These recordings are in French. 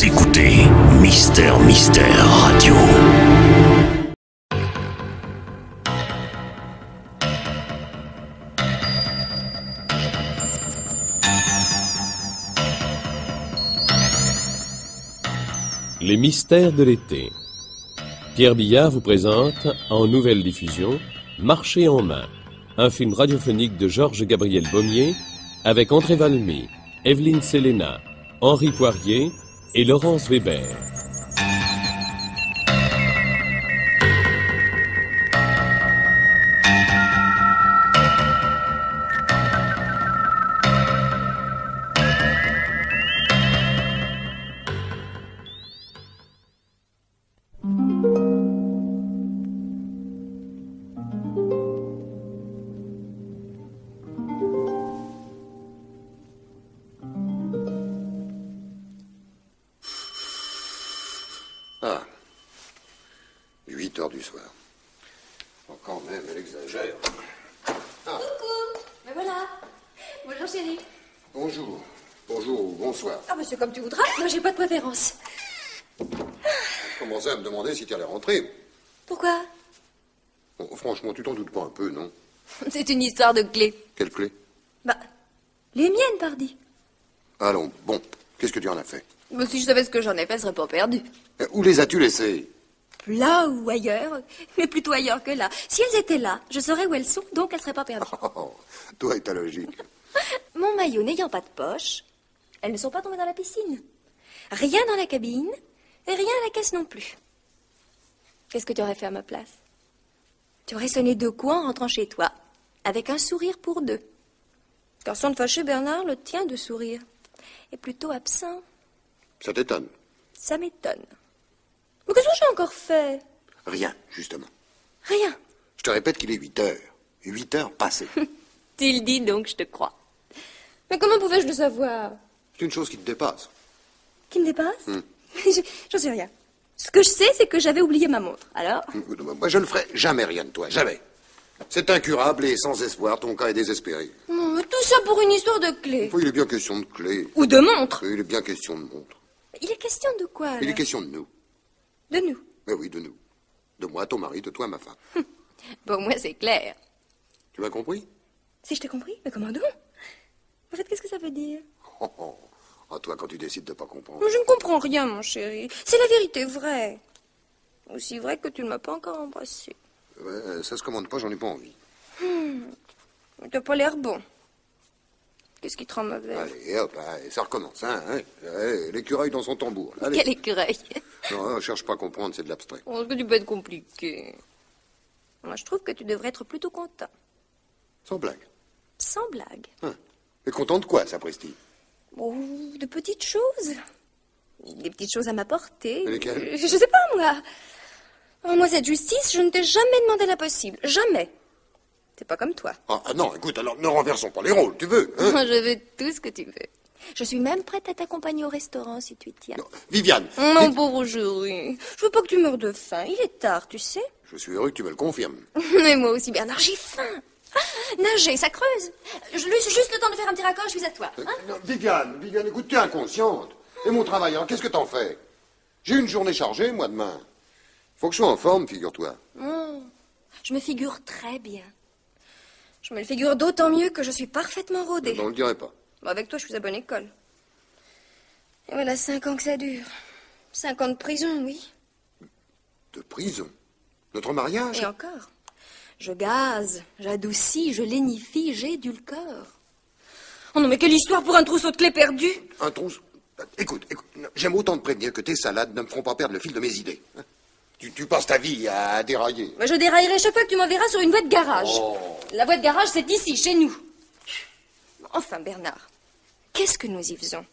Vous écoutez Mystère Radio. Les mystères de l'été. Pierre Billard vous présente, en nouvelle diffusion, Marché en main, un film radiophonique de Georges Gabriel Baumier, avec André Valmy, Evelyne Selena, Henri Poirier et Laurence Weber. Ah, 8 heures du soir. Oh, quand même, elle exagère. Ah. Coucou, me voilà. Bonjour chérie. Bonjour. Bonjour ou bonsoir. Ah bah c'est comme tu voudras, moi j'ai pas de préférence. Commençais à me demander si tu allais rentrer. Pourquoi? Bon, franchement, tu t'en doutes pas un peu, non? C'est une histoire de clés. Quelle clé? Bah, les miennes, pardi. Allons, bon, qu'est-ce que tu en as fait? Mais si je savais ce que j'en ai fait, je serais pas perdue. Où les as-tu laissées? Là ou ailleurs, mais plutôt ailleurs que là. Si elles étaient là, je saurais où elles sont, donc elles seraient pas perdues. Oh, toi et ta logique. Mon maillot n'ayant pas de poche, elles ne sont pas tombées dans la piscine. Rien dans la cabine, et rien à la caisse non plus. Qu'est-ce que tu aurais fait à ma place? Tu aurais sonné 2 coups en rentrant chez toi, avec un sourire pour 2. Car sans te fâcher, Bernard, le tien de sourire est plutôt absent. Ça t'étonne? Ça m'étonne. Mais qu'est-ce que j'ai encore fait? Rien, justement. Rien. Je te répète qu'il est 8 heures. 8 heures passées. Tu le dis donc, je te crois. Mais comment pouvais-je le savoir? C'est une chose qui te dépasse. Qui me dépasse? J'en sais rien. Ce que je sais, c'est que j'avais oublié ma montre. Alors? Moi, je ne ferai jamais rien de toi, jamais. C'est incurable et sans espoir, ton cas est désespéré. Mais tout ça pour une histoire de clé. Il est bien question de clé. Ou de montre. Il est bien question de montre. Il est question de quoi, alors? Il est question de nous. De nous? Mais oui, de nous. De moi, ton mari, de toi, ma femme. Pour moi, c'est clair. Tu m'as compris? Si je t'ai compris, mais comment donc? En fait, qu'est-ce que ça veut dire? Oh, toi, quand tu décides de pas comprendre. Mais je ne comprends rien, mon chéri. C'est la vérité vraie. Aussi vrai que tu ne m'as pas encore embrassé. Ouais, ça se commande pas, j'en ai pas envie. T'as pas l'air bon. Qu'est-ce qui te rend mauvais? Allez, hop, allez, ça recommence, hein. Allez, l'écureuil dans son tambour. Allez. Quel écureuil. Non, cherche pas à comprendre, c'est de l'abstrait. Est-ce que tu peux être compliqué? Moi, je trouve que tu devrais être plutôt content. Sans blague. Sans blague. Mais content de quoi, sapristi? Oh, de petites choses. Des petites choses à m'apporter. Lesquelles? Je sais pas, moi. Oh, moi, cette justice, je ne t'ai jamais demandé l'impossible. Jamais. C'est pas comme toi. Ah non, écoute, alors ne renversons pas les rôles, tu veux, hein? Moi, je veux tout ce que tu veux. Je suis même prête à t'accompagner au restaurant si tu y tiens. Non, Viviane. Mon pauvre chéri. Je veux pas que tu meurs de faim. Il est tard, tu sais. Je suis heureux que tu me le confirmes. Mais moi aussi, Bernard, j'ai faim. Nager, ça creuse. Je laisse juste le temps de faire un petit raccord, je suis à toi. Hein? Non, Viviane, écoute, tu es inconsciente. Et mon travail, hein, qu'est-ce que t'en fais? J'ai une journée chargée, moi, demain. Faut que je sois en forme, figure-toi. Je me figure très bien. Je me le figure d'autant mieux que je suis parfaitement rodée. On ne le dirait pas. Bon, avec toi, je suis à bonne école. Et voilà 5 ans que ça dure. 5 ans de prison, oui. De prison? Notre mariage? Et encore. Je gaze, j'adoucis, je lénifie, j'édulcore. Oh non, mais quelle histoire pour un trousseau de clés perdu! Un trousseau? Écoute, j'aime autant te prévenir que tes salades ne me feront pas perdre le fil de mes idées. Hein? Tu passes ta vie à dérailler. Moi, je déraillerai chaque fois que tu m'enverras sur une voie de garage. Oh. La voie de garage, c'est ici, chez nous. Enfin, Bernard, qu'est-ce que nous y faisons?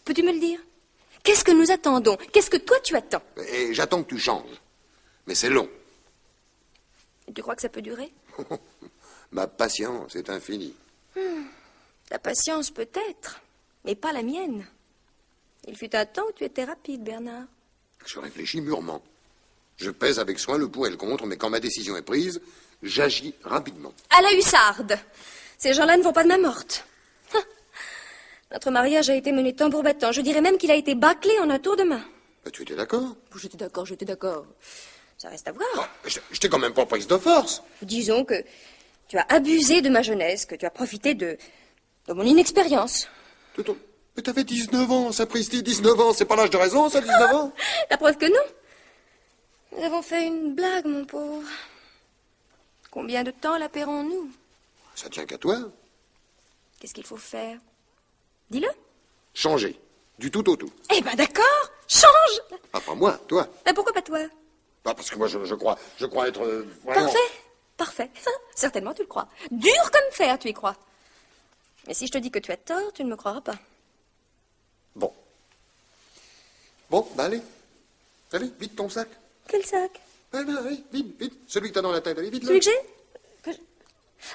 Peux-tu me le dire? Qu'est-ce que nous attendons? Qu'est-ce que toi, tu attends? Et j'attends que tu changes. Mais c'est long. Et tu crois que ça peut durer? Ma patience est infinie. Ta patience peut-être, mais pas la mienne. Il fut un temps où tu étais rapide, Bernard. Je réfléchis mûrement. Je pèse avec soin le pour et le contre, mais quand ma décision est prise, j'agis rapidement. À la hussarde. Ces gens-là ne vont pas de main morte. Notre mariage a été mené tambour battant. Je dirais même qu'il a été bâclé en un tour de main. Bah, tu étais d'accord? J'étais d'accord. Ça reste à voir. Oh, je t'ai quand même pas prise de force. Disons que tu as abusé de ma jeunesse, que tu as profité de mon inexpérience. Mais t'avais 19 ans, sapristi, 19 ans. C'est pas l'âge de raison, ça, 19 ans? La preuve que non. Nous avons fait une blague, mon pauvre. Combien de temps la paierons-nous? Ça tient qu'à toi. Qu'est-ce qu'il faut faire? Dis-le. Changer. Du tout au tout. Eh ben d'accord, change. Ah, pas moi, toi. Ben pourquoi pas toi? Bah, parce que moi, je crois être vraiment... Parfait. Certainement tu le crois. Dur comme fer, tu y crois. Mais si je te dis que tu as tort, tu ne me croiras pas. Bon. Bon, bah allez. Allez, vite ton sac. Quel sac? Allez, vite. Celui que t'as dans la tête, allez, vite. Celui que j'ai?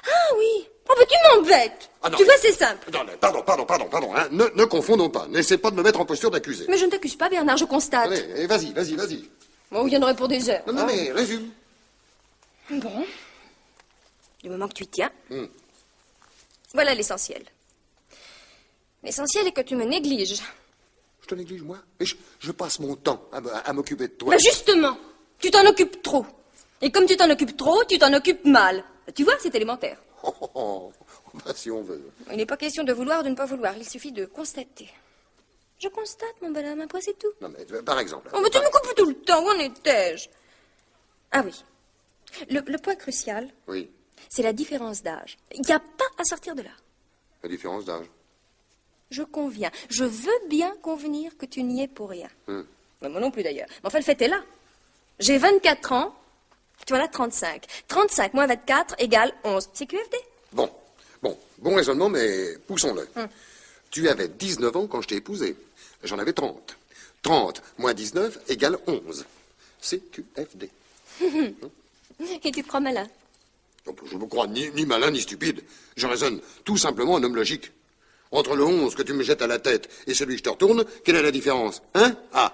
Ah oui. Oh, bah tu m'embêtes. Ah, non, tu vois, c'est simple. Non, pardon. Hein. Ne confondons pas. N'essaie pas de me mettre en posture d'accusé. Mais je ne t'accuse pas, Bernard, je constate. Allez, vas-y. Bon, il y en aurait pour des heures. Non, mais résume. Bon. Du moment que tu y tiens. Voilà l'essentiel. L'essentiel est que tu me négliges. Je te néglige, moi? Mais je passe mon temps à m'occuper de toi. Mais justement, tu t'en occupes trop. Et comme tu t'en occupes trop, tu t'en occupes mal. Tu vois, c'est élémentaire. Bah, si on veut. Il n'est pas question de vouloir ou de ne pas vouloir. Il suffit de constater. Je constate, mon bonhomme, un point, c'est tout. Non, mais par exemple... Oh, mais tu me coupes tout le temps. Où en étais-je? Ah oui. Le point crucial, Oui, c'est la différence d'âge. Il n'y a pas à sortir de là. la différence d'âge. Je conviens. Je veux bien convenir que tu n'y es pour rien. Mais moi non plus, d'ailleurs. Mais enfin, le fait est là. J'ai 24 ans, tu en as 35. 35 moins 24 égale 11. C'est QFD. Bon raisonnement, mais poussons-le. Tu avais 19 ans quand je t'ai épousé. J'en avais 30. 30 moins 19 égale 11. C'est QFD. Et tu te crois malin? Je me crois ni malin ni stupide. Je raisonne tout simplement en homme logique. Entre le 11 que tu me jettes à la tête et celui que je te retourne, quelle est la différence? Hein? Ah,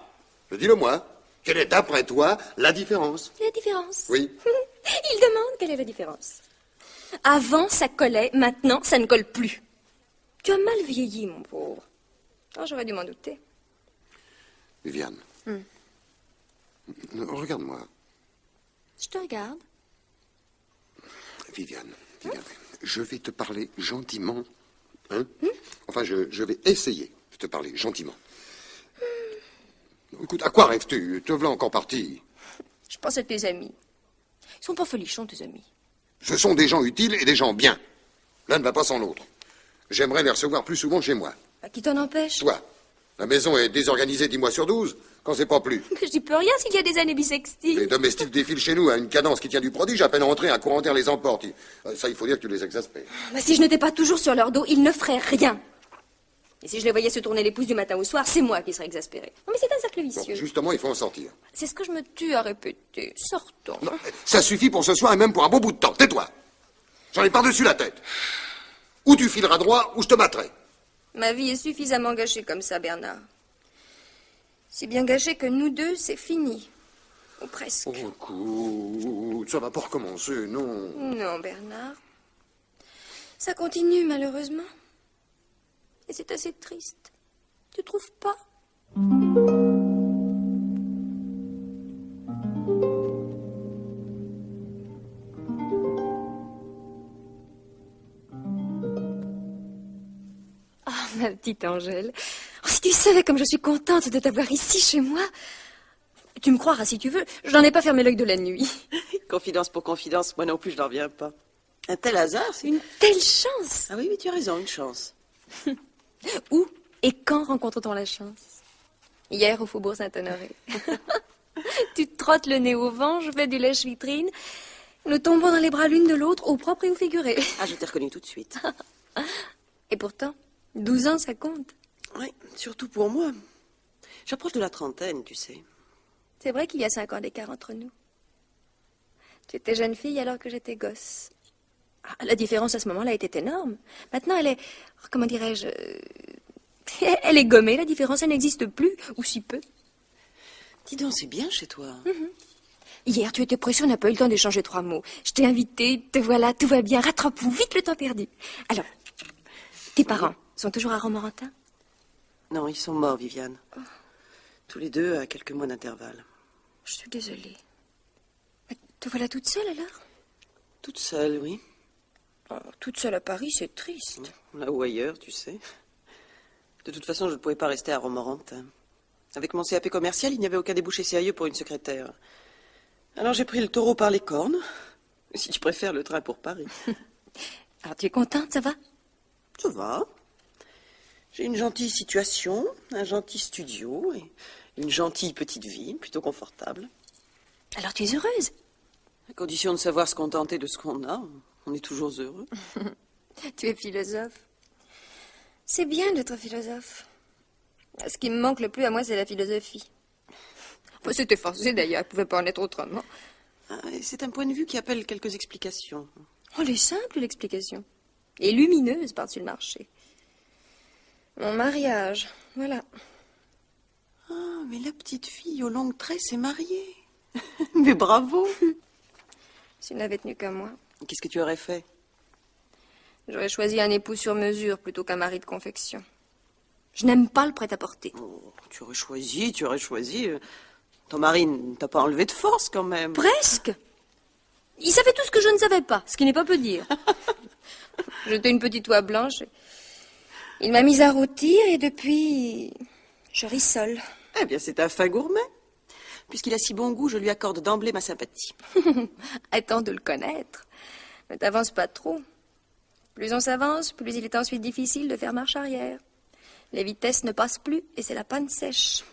dis-le moi. Quelle est, d'après toi, la différence? La différence? Oui. Il demande quelle est la différence. Avant, ça collait. Maintenant, ça ne colle plus. Tu as mal vieilli, mon pauvre. Oh, j'aurais dû m'en douter. Viviane. Regarde-moi. Je te regarde. Viviane, je vais te parler gentiment. Hein? Enfin, je vais essayer de te parler gentiment. Écoute, à quoi rêves-tu? Te voilà encore parti. Je pense à tes amis. Ils sont pas folichons, tes amis. Ce sont des gens utiles et des gens bien. L'un ne va pas sans l'autre. J'aimerais les recevoir plus souvent chez moi. Bah, qui t'en empêche? Toi, la maison est désorganisée 10 mois sur 12, quand c'est pas plus. Je dis plus rien s'il y a des années bissextiles. Les domestiques défilent chez nous à une cadence qui tient du prodige, à peine entrés, un courant d'air les emporte. Ça, il faut dire que tu les exaspères. Bah, si je n'étais pas toujours sur leur dos, ils ne feraient rien. Et si je les voyais se tourner les pouces du matin au soir, c'est moi qui serais exaspérée. Non, mais c'est un cercle vicieux. Bon, justement, il faut en sortir. C'est ce que je me tue à répéter. Sortons. Non, ça suffit pour ce soir et même pour un bon bout de temps. Tais-toi. J'en ai par-dessus la tête. Ou tu fileras droit, ou je te battrai. Ma vie est suffisamment gâchée comme ça, Bernard. Si bien gâchée que nous deux, c'est fini. Ou presque. Oh, écoute, ça va pas recommencer, non. Non, Bernard. Ça continue, malheureusement. Et c'est assez triste. Tu trouves pas? Ah, ma petite Angèle. Oh, si tu savais comme je suis contente de t'avoir ici chez moi. Tu me croiras si tu veux. Je n'en ai pas fermé l'œil de la nuit. Confidence pour confidence, moi non plus je n'en reviens pas. Un tel hasard, c'est... Une telle chance. Ah oui, tu as raison, une chance. Où et quand rencontre-t-on la chance? Hier au Faubourg Saint-Honoré. Tu te trottes le nez au vent, je fais du lèche-vitrine. Nous tombons dans les bras l'une de l'autre, au propre et au figuré. Ah, je t'ai reconnu tout de suite. Et pourtant, 12 ans, ça compte. Oui, surtout pour moi. J'approche de la trentaine, tu sais. C'est vrai qu'il y a 5 ans d'écart entre nous. Tu étais jeune fille alors que j'étais gosse. Ah, la différence à ce moment-là était énorme. Maintenant, elle est... Comment dirais-je... Elle est gommée, la différence, elle n'existe plus, ou si peu. Dis donc, c'est bien chez toi. Hier, tu étais pressée, on n'a pas eu le temps d'échanger 3 mots. Je t'ai invité, te voilà, tout va bien, rattrape-nous vite le temps perdu. Alors, tes parents sont toujours à Romorantin? Non, ils sont morts, Viviane. Tous les deux à quelques mois d'intervalle. Je suis désolée. Mais te voilà toute seule alors? Toute seule, oui. Oh, toute seule à Paris, c'est triste. Là ou ailleurs, tu sais. De toute façon, je ne pouvais pas rester à Romorantin. Avec mon CAP commercial, il n'y avait aucun débouché sérieux pour une secrétaire. Alors j'ai pris le taureau par les cornes. Si tu préfères, le train pour Paris. Alors tu es contente, ça va? Ça va. J'ai une gentille situation, un gentil studio et une gentille petite vie, plutôt confortable. Alors tu es heureuse? À condition de savoir se contenter de ce qu'on a, on est toujours heureux. Tu es philosophe. C'est bien d'être philosophe. Ce qui me manque le plus à moi, c'est la philosophie. Enfin, c'était forcé d'ailleurs, elle ne pouvait pas en être autrement. C'est un point de vue qui appelle quelques explications. Oh, elle est simple, l'explication. Et lumineuse par-dessus le marché. Mon mariage, voilà. Ah, mais la petite fille aux longues tresses est mariée. Mais bravo. S'il n'avait tenu qu'à moi, Qu'est-ce que tu aurais fait? j'aurais choisi un époux sur mesure plutôt qu'un mari de confection. Je n'aime pas le prêt-à-porter. Oh, tu aurais choisi. Ton mari ne t'a pas enlevé de force, quand même. Presque. Il savait tout ce que je ne savais pas, ce qui n'est pas peu dire. J'étais une petite oie blanche. Il m'a mise à rôtir et depuis, je rissole. Eh bien, c'est un fin gourmet. Puisqu'il a si bon goût, je lui accorde d'emblée ma sympathie. Attends de le connaître. Ne t'avance pas trop. Plus on s'avance, plus il est ensuite difficile de faire marche arrière. Les vitesses ne passent plus et c'est la panne sèche.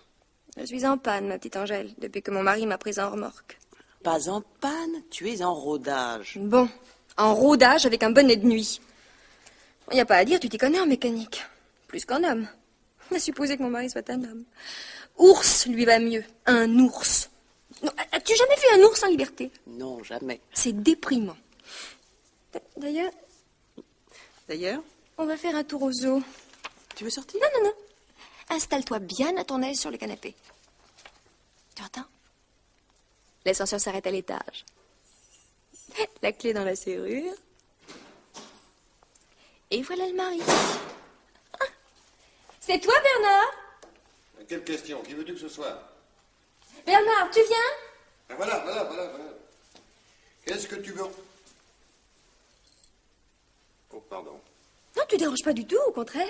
Je suis en panne, ma petite Angèle, depuis que mon mari m'a prise en remorque. Pas en panne, tu es en rodage. Bon, en rodage avec un bonnet de nuit. Il n'y a pas à dire, tu t'y connais en mécanique. Plus qu'en homme. À supposer que mon mari soit un homme. Ours lui va mieux. Un ours. Non, as-tu jamais vu un ours en liberté? Non, jamais. C'est déprimant. D'ailleurs, on va faire un tour au zoo. Tu veux sortir? Non. Installe-toi bien à ton aise sur le canapé. Tu entends? L'ascenseur s'arrête à l'étage. La clé dans la serrure. Et voilà le mari. Ah, c'est toi, Bernard? Quelle question? Qui veux-tu que ce soit? Bernard, tu viens? Ah, voilà. Qu'est-ce que tu veux? Oh, pardon. Non, tu déranges pas du tout, au contraire.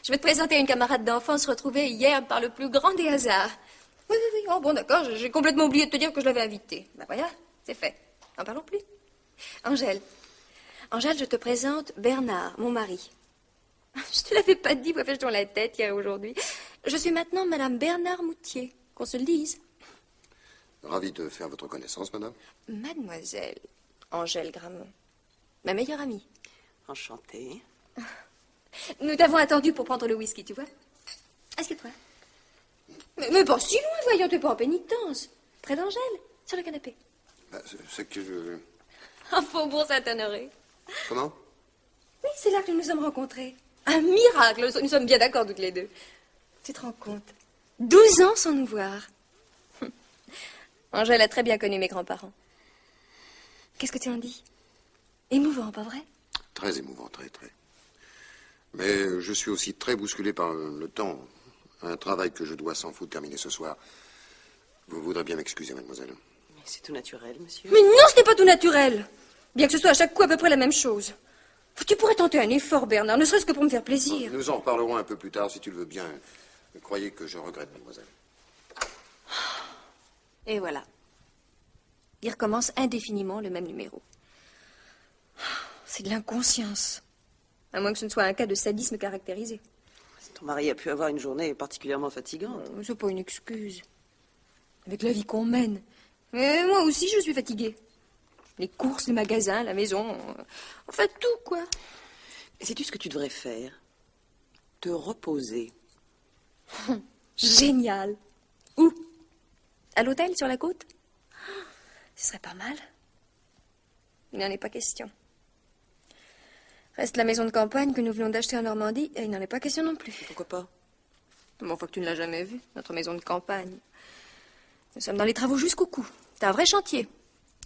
Je vais te présenter une camarade d'enfance retrouvée hier par le plus grand des hasards. Oui. Oh, bon, d'accord, j'ai complètement oublié de te dire que je l'avais invitée. Ben voilà, c'est fait. N'en parlons plus. Angèle, je te présente Bernard, mon mari. Je te l'avais pas dit, pourquoi fais-je dans la tête hier et aujourd'hui? Je suis maintenant Madame Bernard Moutier, qu'on se le dise. Ravi de faire votre connaissance, madame. Mademoiselle Angèle Gramont, ma meilleure amie. Enchantée. Nous t'avons attendu pour prendre le whisky, tu vois. Assieds-toi. Mais pas si loin, voyons, t'es pas en pénitence. Près d'Angèle, sur le canapé. Bah, c'est que je... En Faubourg Saint-Honoré. Comment? Oui, c'est là que nous nous sommes rencontrés. Un miracle, nous sommes bien d'accord toutes les deux. Tu te rends compte? 12 ans sans nous voir. Angèle a très bien connu mes grands-parents. Qu'est-ce que tu en dis? Émouvant, pas vrai? Très émouvant, très. Mais je suis aussi très bousculé par le temps. Un travail que je dois sans faute terminer ce soir. Vous voudrez bien m'excuser, mademoiselle. Mais c'est tout naturel, monsieur. Mais non, ce n'est pas tout naturel. Bien que ce soit à chaque coup à peu près la même chose. Tu pourrais tenter un effort, Bernard, ne serait-ce que pour me faire plaisir. Nous en reparlerons un peu plus tard, si tu le veux bien. Croyez que je regrette, mademoiselle. Et voilà. Il recommence indéfiniment le même numéro. C'est de l'inconscience. À moins que ce ne soit un cas de sadisme caractérisé. Ton mari a pu avoir une journée particulièrement fatigante. C'est pas une excuse. Avec la vie qu'on mène. Mais moi aussi, je suis fatiguée. Les courses, les magasins, la maison. Enfin, tout, quoi. Et sais-tu ce que tu devrais faire? Te reposer. Génial. Où? À l'hôtel, sur la côte? Ce serait pas mal. Il n'en est pas question. Reste la maison de campagne que nous venons d'acheter en Normandie, et il n'en est pas question non plus. Pourquoi pas? Bon, faut que tu ne l'as jamais vue, notre maison de campagne. Nous sommes dans les travaux jusqu'au cou. T'as un vrai chantier.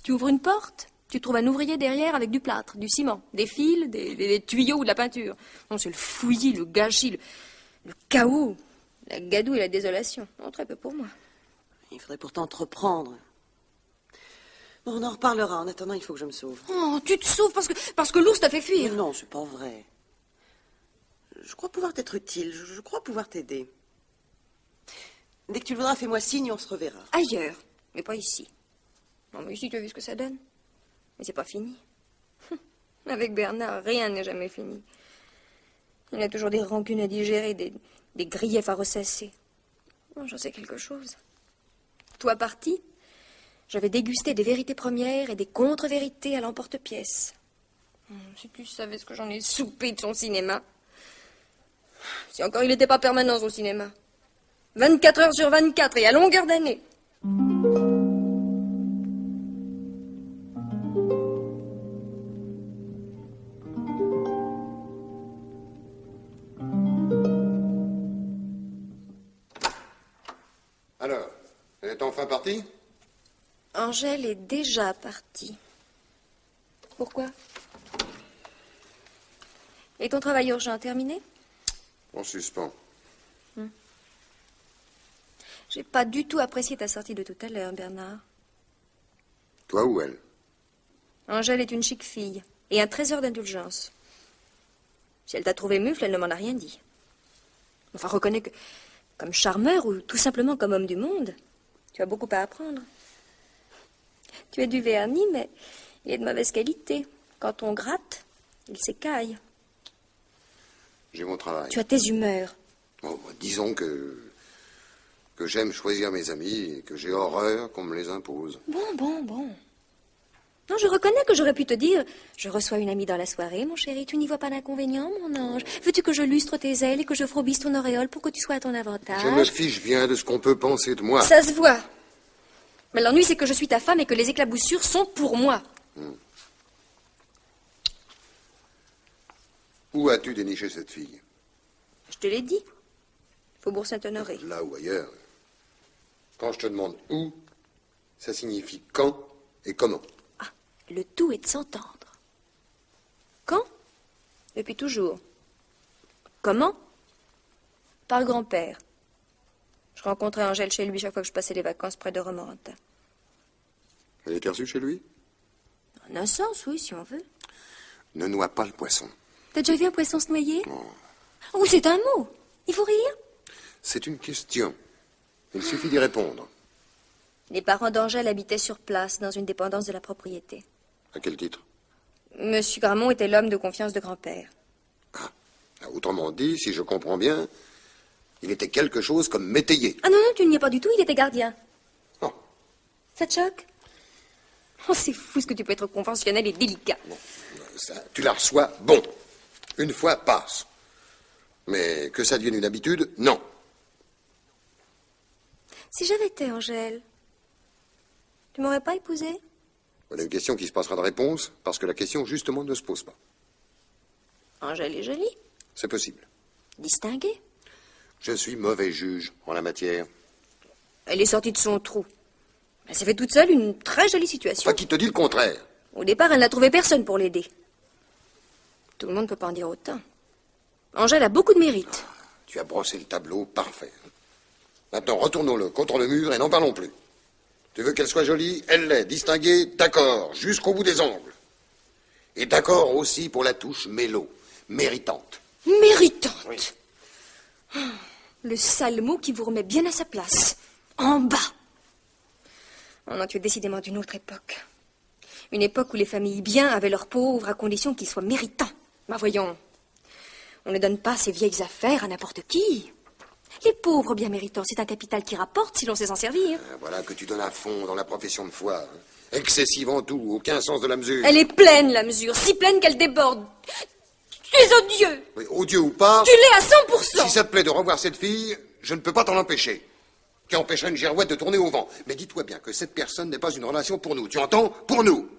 Tu ouvres une porte, tu trouves un ouvrier derrière avec du plâtre, du ciment, des fils, des tuyaux ou de la peinture. Non, c'est le fouillis, le gâchis, Le chaos, la gadoue et la désolation. Non, très peu pour moi. Il faudrait pourtant entreprendre. Bon, on en reparlera. En attendant, il faut que je me sauve. Oh, tu te sauves parce que l'ours t'a fait fuir. Mais non, c'est pas vrai. Je crois pouvoir t'être utile. Je crois pouvoir t'aider. Dès que tu le voudras, fais-moi signe et on se reverra. Ailleurs, mais pas ici. Non, mais ici, tu as vu ce que ça donne. Mais c'est pas fini. Avec Bernard, rien n'est jamais fini. Il a toujours des rancunes à digérer, des griefs à ressasser. Oh, j'en sais quelque chose. Toi parti, j'avais dégusté des vérités premières et des contre-vérités à l'emporte-pièce. Si tu savais ce que j'en ai soupé de son cinéma. Si encore il n'était pas permanent au cinéma. 24 heures sur 24 et à longueur d'année. Alors, elle est enfin partie? Angèle est déjà partie. Pourquoi? Et ton travail urgent terminé? En suspens. J'ai pas du tout apprécié ta sortie de tout à l'heure, Bernard. Toi ou elle? Angèle est une chic fille et un trésor d'indulgence. Si elle t'a trouvé mufle, elle ne m'en a rien dit. Enfin, reconnais que, comme charmeur ou tout simplement comme homme du monde, tu as beaucoup à apprendre. Tu as du vernis, mais il est de mauvaise qualité. Quand on gratte, il s'écaille. J'ai mon travail. Tu as tes humeurs. Oh, disons que j'aime choisir mes amis et que j'ai horreur qu'on me les impose. Bon. Non, je reconnais que j'aurais pu te dire, je reçois une amie dans la soirée, mon chéri, tu n'y vois pas d'inconvénient, mon ange. Veux-tu que je lustre tes ailes et que je frobisse ton auréole pour que tu sois à ton avantage? Je me fiche bien de ce qu'on peut penser de moi. Ça se voit. Mais l'ennui, c'est que je suis ta femme et que les éclaboussures sont pour moi. Où as-tu déniché cette fille? Je te l'ai dit. Faubourg Saint-Honoré. Là ou ailleurs. Quand je te demande où, ça signifie quand et comment. Ah, le tout est de s'entendre. Quand? Depuis toujours. Comment? Par le grand-père. Je rencontrais Angèle chez lui chaque fois que je passais les vacances près de Romorantin. Elle était reçue chez lui? En un sens, oui, si on veut. Ne noie pas le poisson. T'as déjà vu un poisson se noyer? Oh, c'est un mot. Il faut rire. C'est une question. Il suffit d'y répondre. Les parents d'Angèle habitaient sur place, dans une dépendance de la propriété. À quel titre? Monsieur Gramont était l'homme de confiance de grand-père. Ah, autrement dit, si je comprends bien, il était quelque chose comme métayer. Ah non, tu n'y es pas du tout, il était gardien. Oh. Ça te choque? Oh, c'est fou ce que tu peux être conventionnel et délicat. Bon, ça, tu la reçois, bon. Une fois, passe. Mais que ça devienne une habitude, non. Si j'avais été Angèle, tu m'aurais pas épousée? Voilà une question qui se passera de réponse, parce que la question, justement, ne se pose pas. Angèle est jolie. C'est possible. Distinguée. Je suis mauvais juge en la matière. Elle est sortie de son trou. Elle s'est fait toute seule une très jolie situation. Pas qui te dit le contraire. Au départ, elle n'a trouvé personne pour l'aider. Tout le monde ne peut pas en dire autant. Angèle a beaucoup de mérite. Tu as brossé le tableau, parfait. Maintenant, retournons-le contre le mur et n'en parlons plus. Tu veux qu'elle soit jolie? Elle l'est. Distinguée? D'accord. Jusqu'au bout des ongles. Et d'accord aussi pour la touche mélo. Méritante. Méritante? Oui. Oh, le sale mot qui vous remet bien à sa place. En bas. Oh non, tu es décidément d'une autre époque. Une époque où les familles bien avaient leurs pauvres à condition qu'ils soient méritants. Bah voyons, on ne donne pas ces vieilles affaires à n'importe qui. Les pauvres bien méritants, c'est un capital qui rapporte si l'on sait s'en servir. Voilà que tu donnes à fond dans la profession de foi. Excessive en tout, aucun sens de la mesure. Elle est pleine, la mesure, si pleine qu'elle déborde. Tu es odieux. Oui, odieux ou pas, Tu l'es à 100%. si ça te plaît de revoir cette fille, je ne peux pas t'en empêcher. Qui empêcherait une girouette de tourner au vent. Mais dis-toi bien que cette personne n'est pas une relation pour nous. Tu entends? Pour nous.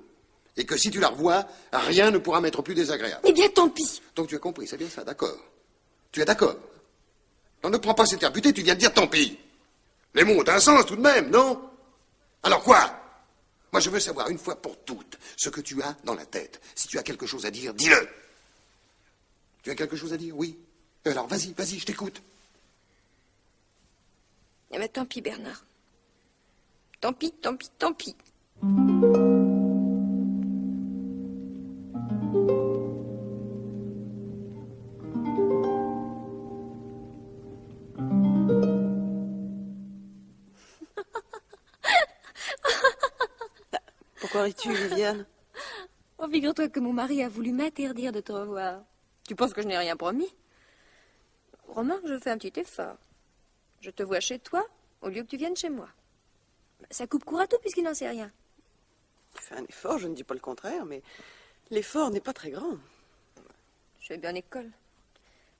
Et que si tu la revois, rien ne pourra m'être plus désagréable. Eh bien, tant pis. Donc tu as compris, c'est bien ça, d'accord. Tu es d'accord? Non, ne prends pas cette air buté, tu viens de dire tant pis. Les mots ont un sens tout de même, non? Alors quoi? Moi, je veux savoir une fois pour toutes ce que tu as dans la tête. Si tu as quelque chose à dire, dis-le. Tu as quelque chose à dire? Oui. Alors, vas-y, je t'écoute. Eh bien, tant pis, Bernard. Tant pis, tant pis, tant pis. Pourquoi ris-tu, Viviane? Oh, figure-toi que mon mari a voulu m'interdire de te revoir. Tu penses que je n'ai rien promis? Remarque, je fais un petit effort. Je te vois chez toi, au lieu que tu viennes chez moi. Ça coupe court à tout, puisqu'il n'en sait rien. Tu fais un effort, je ne dis pas le contraire, mais l'effort n'est pas très grand. Je fais bien école.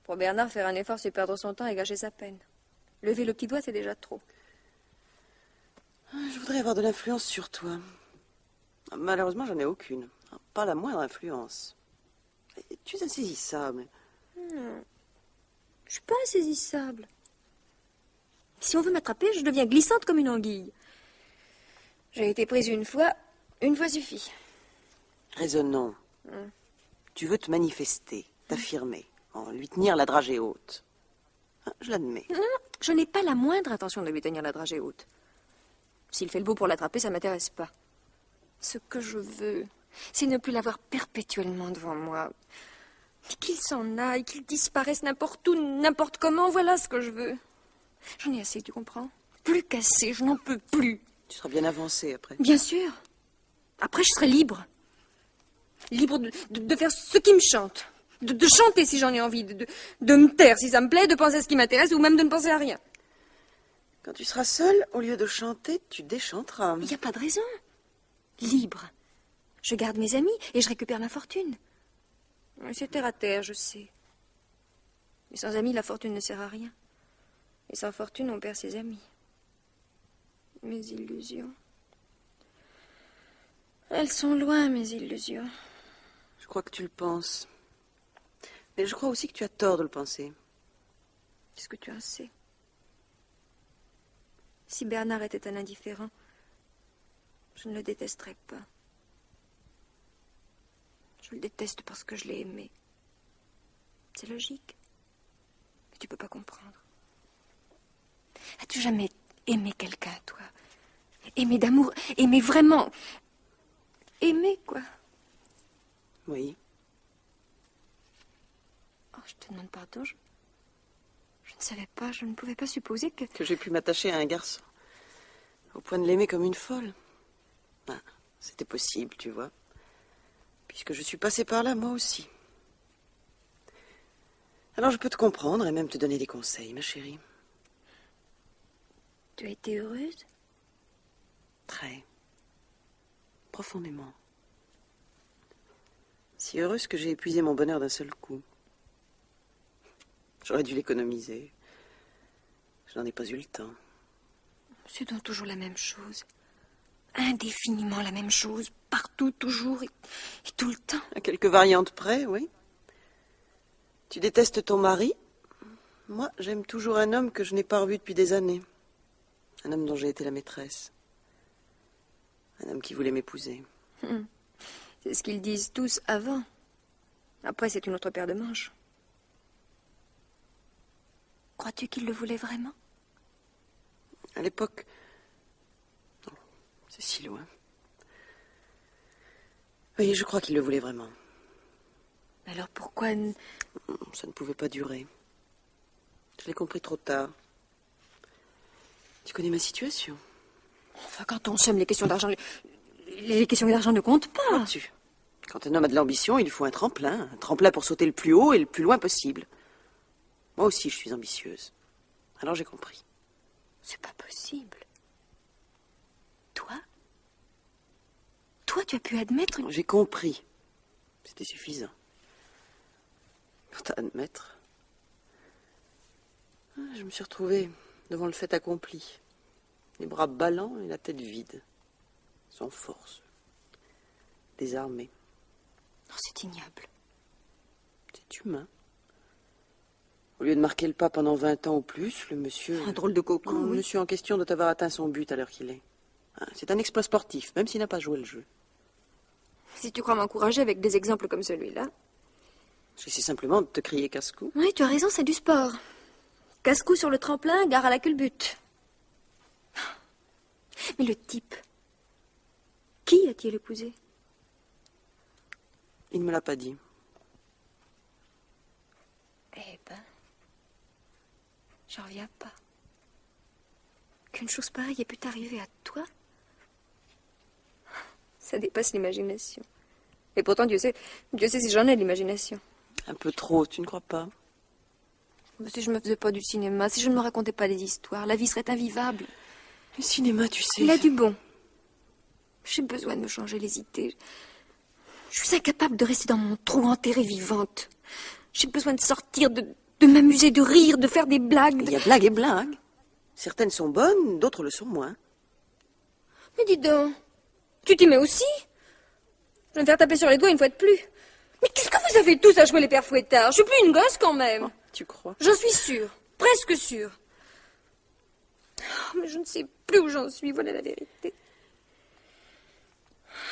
Pour Bernard, faire un effort, c'est perdre son temps et gâcher sa peine. Lever le petit doigt, c'est déjà trop. Je voudrais avoir de l'influence sur toi. Malheureusement, j'en ai aucune. Pas la moindre influence. Tu es insaisissable. Je suis pas insaisissable. Si on veut m'attraper, je deviens glissante comme une anguille. J'ai été prise une fois suffit. Raisonnons. Tu veux te manifester, t'affirmer, lui tenir la dragée haute. Je l'admets. Non, je n'ai pas la moindre intention de lui tenir la dragée haute. S'il fait le beau pour l'attraper, ça m'intéresse pas. Ce que je veux, c'est ne plus l'avoir perpétuellement devant moi. Qu'il s'en aille, qu'il disparaisse n'importe où, n'importe comment, voilà ce que je veux. J'en ai assez, tu comprends? Plus qu'assez, je n'en peux plus. Tu seras bien avancé après. Bien sûr. Après, je serai libre. Libre de faire ce qui me chante. De chanter si j'en ai envie. De me taire si ça me plaît, de penser à ce qui m'intéresse ou même de ne penser à rien. Quand tu seras seule, au lieu de chanter, tu déchanteras. Il n'y a pas de raison. Libre. Je garde mes amis et je récupère ma fortune. C'est terre à terre, je sais. Mais sans amis, la fortune ne sert à rien. Et sans fortune, on perd ses amis. Mes illusions. Elles sont loin, mes illusions. Je crois que tu le penses. Mais je crois aussi que tu as tort de le penser. Qu'est-ce que tu en sais? Si Bernard était un indifférent, je ne le détesterais pas. Je le déteste parce que je l'ai aimé. C'est logique. Mais tu peux pas comprendre. As-tu jamais aimé quelqu'un, toi? Aimé d'amour, aimé vraiment. Aimé, quoi. Oui. Oh, je te demande pardon. Je ne savais pas, je ne pouvais pas supposer que... Que j'ai pu m'attacher à un garçon. Au point de l'aimer comme une folle. C'était possible, tu vois. Puisque je suis passée par là, moi aussi. Alors je peux te comprendre et même te donner des conseils, ma chérie. Tu as été heureuse? Très. Profondément. Si heureuse que j'ai épuisé mon bonheur d'un seul coup. J'aurais dû l'économiser. Je n'en ai pas eu le temps. C'est donc toujours la même chose. Indéfiniment la même chose. Partout, toujours et tout le temps. À quelques variantes près, oui. Tu détestes ton mari? Moi, j'aime toujours un homme que je n'ai pas revu depuis des années. Un homme dont j'ai été la maîtresse. Un homme qui voulait m'épouser. C'est ce qu'ils disent tous avant. Après, c'est une autre paire de manches. Crois-tu qu'il le voulait vraiment? À l'époque... Non, c'est si loin. Oui, je crois qu'il le voulait vraiment. Alors pourquoi... Ça ne pouvait pas durer. Je l'ai compris trop tard. Tu connais ma situation? Enfin, quand on s'aime, les questions d'argent... Les questions d'argent ne comptent pas. Vois-tu, quand un homme a de l'ambition, il faut un tremplin. Un tremplin pour sauter le plus haut et le plus loin possible. Moi aussi, je suis ambitieuse. Alors j'ai compris. C'est pas possible. Toi? Toi, tu as pu admettre... J'ai compris. C'était suffisant. Quant à admettre... Je me suis retrouvée devant le fait accompli. Les bras ballants et la tête vide. Sans force. Désarmée. Oh, c'est ignoble. C'est humain. Au lieu de marquer le pas pendant 20 ans ou plus, le monsieur... Un drôle de coco, Le oui. monsieur en question doit avoir atteint son but à l'heure qu'il est. C'est un exploit sportif, même s'il n'a pas joué le jeu. Si tu crois m'encourager avec des exemples comme celui-là... J'essaie simplement de te crier casse-cou. Oui, tu as raison, c'est du sport. Casse-cou sur le tremplin, gare à la culbute. Mais le type, qui a-t-il épousé? Il ne me l'a pas dit. Eh ben, j'en reviens pas. Qu'une chose pareille ait pu t'arriver à toi, ça dépasse l'imagination. Et pourtant, Dieu sait si j'en ai de l'imagination. Un peu trop, tu ne crois pas? Si je me faisais pas du cinéma, si je ne me racontais pas des histoires, la vie serait invivable. Le cinéma, tu sais... Il a du bon. J'ai besoin de me changer les idées. Je suis incapable de rester dans mon trou enterrée vivante. J'ai besoin de sortir, de m'amuser, de rire, de faire des blagues. Il y a blagues et blagues. Certaines sont bonnes, d'autres le sont moins. Mais dis donc, tu t'y mets aussi? Je vais me faire taper sur les doigts une fois de plus. Mais qu'est-ce que vous avez tous à jouer les pères fouettards? Je suis plus une gosse quand même. Oh, tu crois? J'en suis sûre, presque sûre. Oh, mais je ne sais plus où j'en suis, voilà la vérité.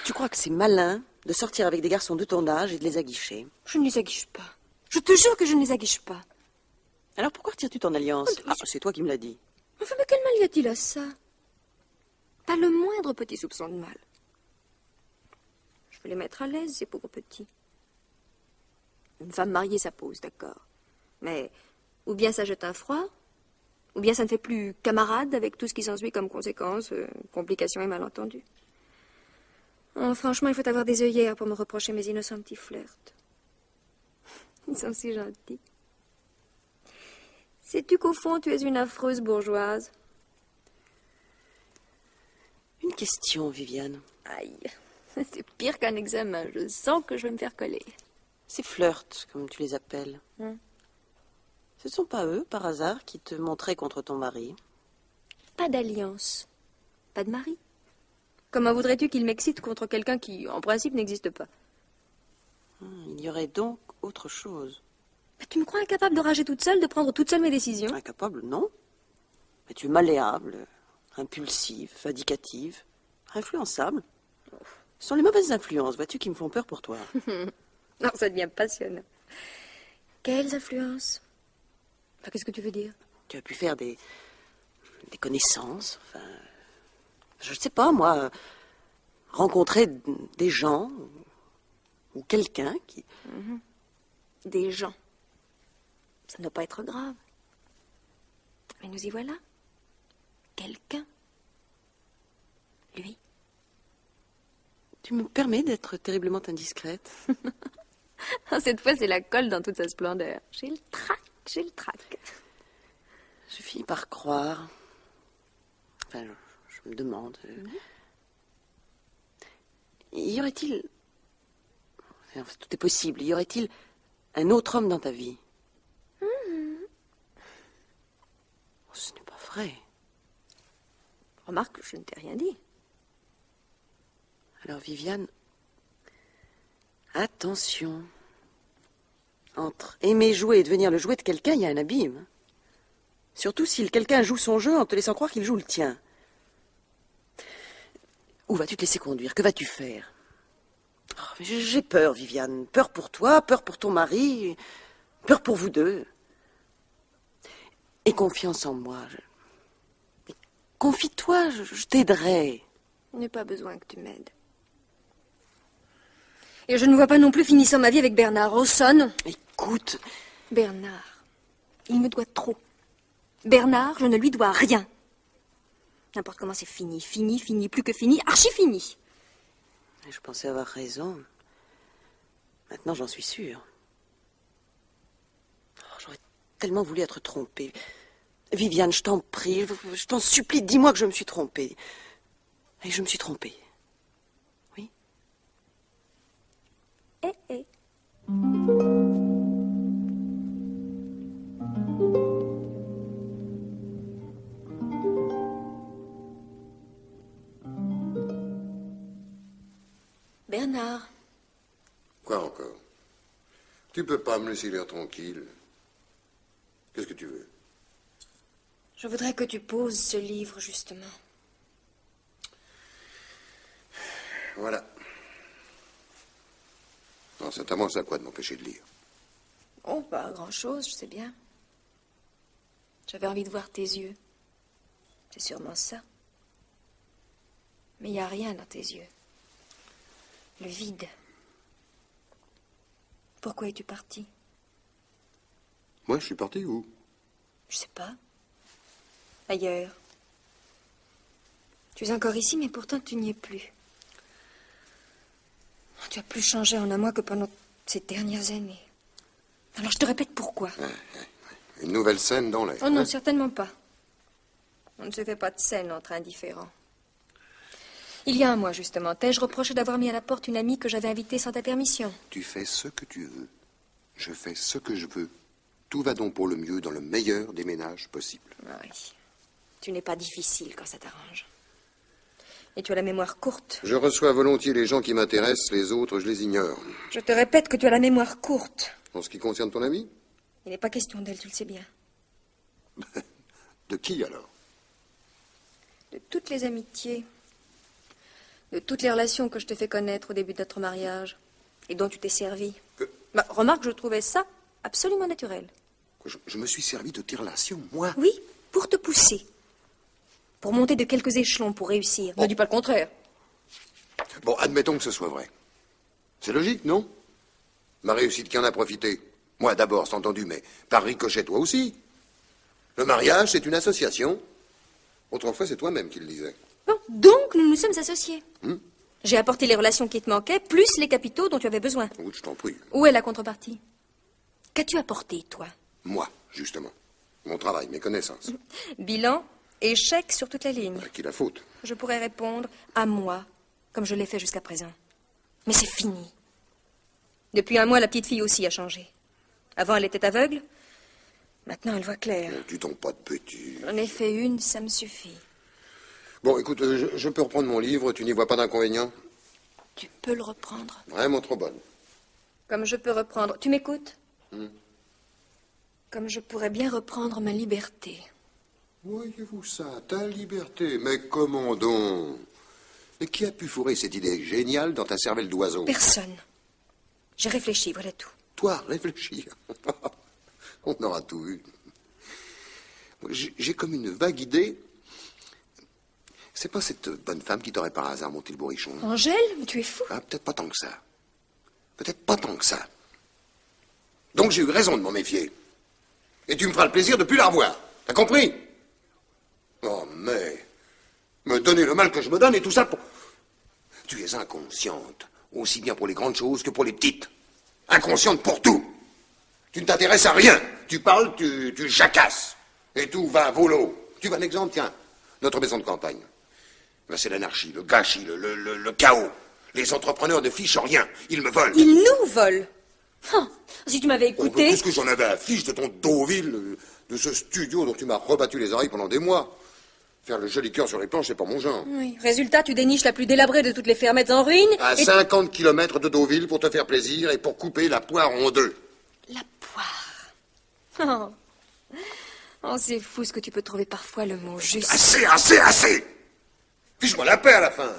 Tu crois que c'est malin de sortir avec des garçons de ton âge et de les aguicher? Je ne les aguiche pas. Je te jure que je ne les aguiche pas. Alors pourquoi retires-tu ton alliance? Ah, c'est toi qui me l'as dit. Enfin, mais quel mal y a-t-il à ça? Pas le moindre petit soupçon de mal. Je veux les mettre à l'aise, ces pauvres petits. Une femme mariée, ça pose, d'accord. Mais ou bien ça jette un froid, ou bien ça ne fait plus camarade avec tout ce qui s'ensuit comme conséquence, complications et malentendus. Oh, franchement, il faut avoir des œillères pour me reprocher mes innocents petits flirts. Ils sont si gentils. Sais-tu qu'au fond, tu es une affreuse bourgeoise? Une question, Viviane. Aïe, c'est pire qu'un examen. Je sens que je vais me faire coller. Ces flirts, comme tu les appelles, ce ne sont pas eux, par hasard, qui te montraient contre ton mari? Pas d'alliance, pas de mari. Comment voudrais-tu qu'il m'excite contre quelqu'un qui, en principe, n'existe pas? Il y aurait donc autre chose. Mais tu me crois incapable de rager toute seule, de prendre toute seule mes décisions? Incapable, non. Mais tu es malléable, impulsive, vindicative, influençable. Ce sont les mauvaises influences, vois-tu, qui me font peur pour toi. Non, ça devient passionnant. Quelles influences? Enfin, qu'est-ce que tu veux dire? Tu as pu faire des connaissances, enfin... Je ne sais pas, moi, rencontrer des gens ou quelqu'un qui... Des gens. Ça ne doit pas être grave. Mais nous y voilà. Quelqu'un. Lui. Tu me permets d'être terriblement indiscrète? Cette fois, c'est la colle dans toute sa splendeur. J'ai le trac, j'ai le trac. Je finis par croire... Enfin, je me demande... Y aurait-il... Enfin, tout est possible. Y aurait-il un autre homme dans ta vie? Oh, ce n'est pas vrai. Remarque que je ne t'ai rien dit. Alors, Viviane, attention. Entre aimer jouer et devenir le jouet de quelqu'un, il y a un abîme. Surtout si quelqu'un joue son jeu en te laissant croire qu'il joue le tien. Où vas-tu te laisser conduire? Que vas-tu faire? Oh, j'ai peur, Viviane. Peur pour toi, peur pour ton mari, peur pour vous deux. Et confiance en moi. Confie-toi, je t'aiderai. Il n'est pas besoin que tu m'aides. Et je ne vois pas non plus finissant ma vie avec Bernard Rawson. Écoute... Bernard, il me doit trop. Bernard, je ne lui dois rien. N'importe comment, c'est fini, fini, fini, plus que fini, archi fini. Je pensais avoir raison. Maintenant, j'en suis sûre. Oh, j'aurais tellement voulu être trompée. Viviane, je t'en prie, je t'en supplie, dis-moi que je me suis trompée. Et je me suis trompée. Oui? Eh. Bernard. Quoi encore? Tu peux pas me laisser l'air tranquille. Qu'est-ce que tu veux? Je voudrais que tu poses ce livre, justement. Voilà. Non, ça t'avance à quoi de m'empêcher de lire? Oh, pas grand-chose, je sais bien. J'avais envie de voir tes yeux. C'est sûrement ça. Mais il n'y a rien dans tes yeux. Le vide. Pourquoi es-tu parti? Moi, je suis parti où? Je sais pas. Ailleurs. Tu es encore ici, mais pourtant tu n'y es plus. Tu as plus changé en un mois que pendant ces dernières années. Alors je te répète pourquoi. Une nouvelle scène dans l'air. Oh non, certainement pas. On ne se fait pas de scène entre indifférents. Il y a un mois, justement, t'ai-je reproché d'avoir mis à la porte une amie que j'avais invitée sans ta permission? Tu fais ce que tu veux. Je fais ce que je veux. Tout va donc pour le mieux dans le meilleur des ménages possibles. Oui. Tu n'es pas difficile quand ça t'arrange. Et tu as la mémoire courte. Je reçois volontiers les gens qui m'intéressent, les autres, je les ignore. Je te répète que tu as la mémoire courte. En ce qui concerne ton ami? Il n'est pas question d'elle, tu le sais bien. De qui, alors? De toutes les amitiés, de toutes les relations que je te fais connaître au début de notre mariage, et dont tu t'es servi. Bah, remarque, je trouvais ça absolument naturel. Je me suis servi de tes relations, moi? Oui, pour te pousser. Pour monter de quelques échelons, pour réussir. Ne dis pas le contraire. Bon, admettons que ce soit vrai. C'est logique, non? Ma réussite qui en a profité. Moi d'abord, c'est entendu, mais par ricochet, toi aussi. Le mariage, c'est une association. Autrefois, c'est toi-même qui le disais. Bon, donc nous nous sommes associés. J'ai apporté les relations qui te manquaient, plus les capitaux dont tu avais besoin. Oui, je t'en prie. Où est la contrepartie? Qu'as-tu apporté, toi? Moi, justement. Mon travail, mes connaissances. Bilan, échec sur toute la ligne. À qui la faute? Je pourrais répondre à moi, comme je l'ai fait jusqu'à présent. Mais c'est fini. Depuis un mois, la petite fille aussi a changé. Avant, elle était aveugle. Maintenant, elle voit clair. Tu tombes pas de petit. J'en ai fait une, ça me suffit. Bon, écoute, je peux reprendre mon livre, tu n'y vois pas d'inconvénient? Tu peux le reprendre. Vraiment trop bonne. Comme je peux reprendre... Tu m'écoutes? Comme je pourrais bien reprendre ma liberté. Voyez-vous ça, ta liberté, mais comment donc? Et qui a pu fourrer cette idée géniale dans ta cervelle d'oiseau? Personne. J'ai réfléchi, voilà tout. Toi, réfléchir. On aura tout vu. J'ai comme une vague idée. C'est pas cette bonne femme qui t'aurait par hasard monté le bourrichon? Angèle? Mais tu es fou. Ah, peut-être pas tant que ça. Peut-être pas tant que ça. Donc j'ai eu raison de m'en méfier. Et tu me feras le plaisir de plus la revoir. T'as compris? Oh, mais... me donner le mal que je me donne et tout ça pour... Tu es inconsciente, aussi bien pour les grandes choses que pour les petites. Inconsciente pour tout. Tu ne t'intéresses à rien. Tu parles, tu jacasses. Et tout va à volo. Tu veux un exemple? Tiens, notre maison de campagne. Ben, c'est l'anarchie, le gâchis, le chaos. Les entrepreneurs ne fichent rien. Ils me volent. Ils nous volent. Oh, si tu m'avais écouté... Qu'est-ce que j'en avais à fiche de ton Deauville, de ce studio dont tu m'as rebattu les oreilles pendant des mois? Faire le joli cœur sur les planches, c'est pas mon genre. Oui, résultat, tu déniches la plus délabrée de toutes les fermettes en ruine... À 50 kilomètres de Deauville pour te faire plaisir et pour couper la poire en deux. La poire. Oh, c'est fou ce que tu peux trouver parfois le mot juste. Assez! Fiche-moi la paix à la fin.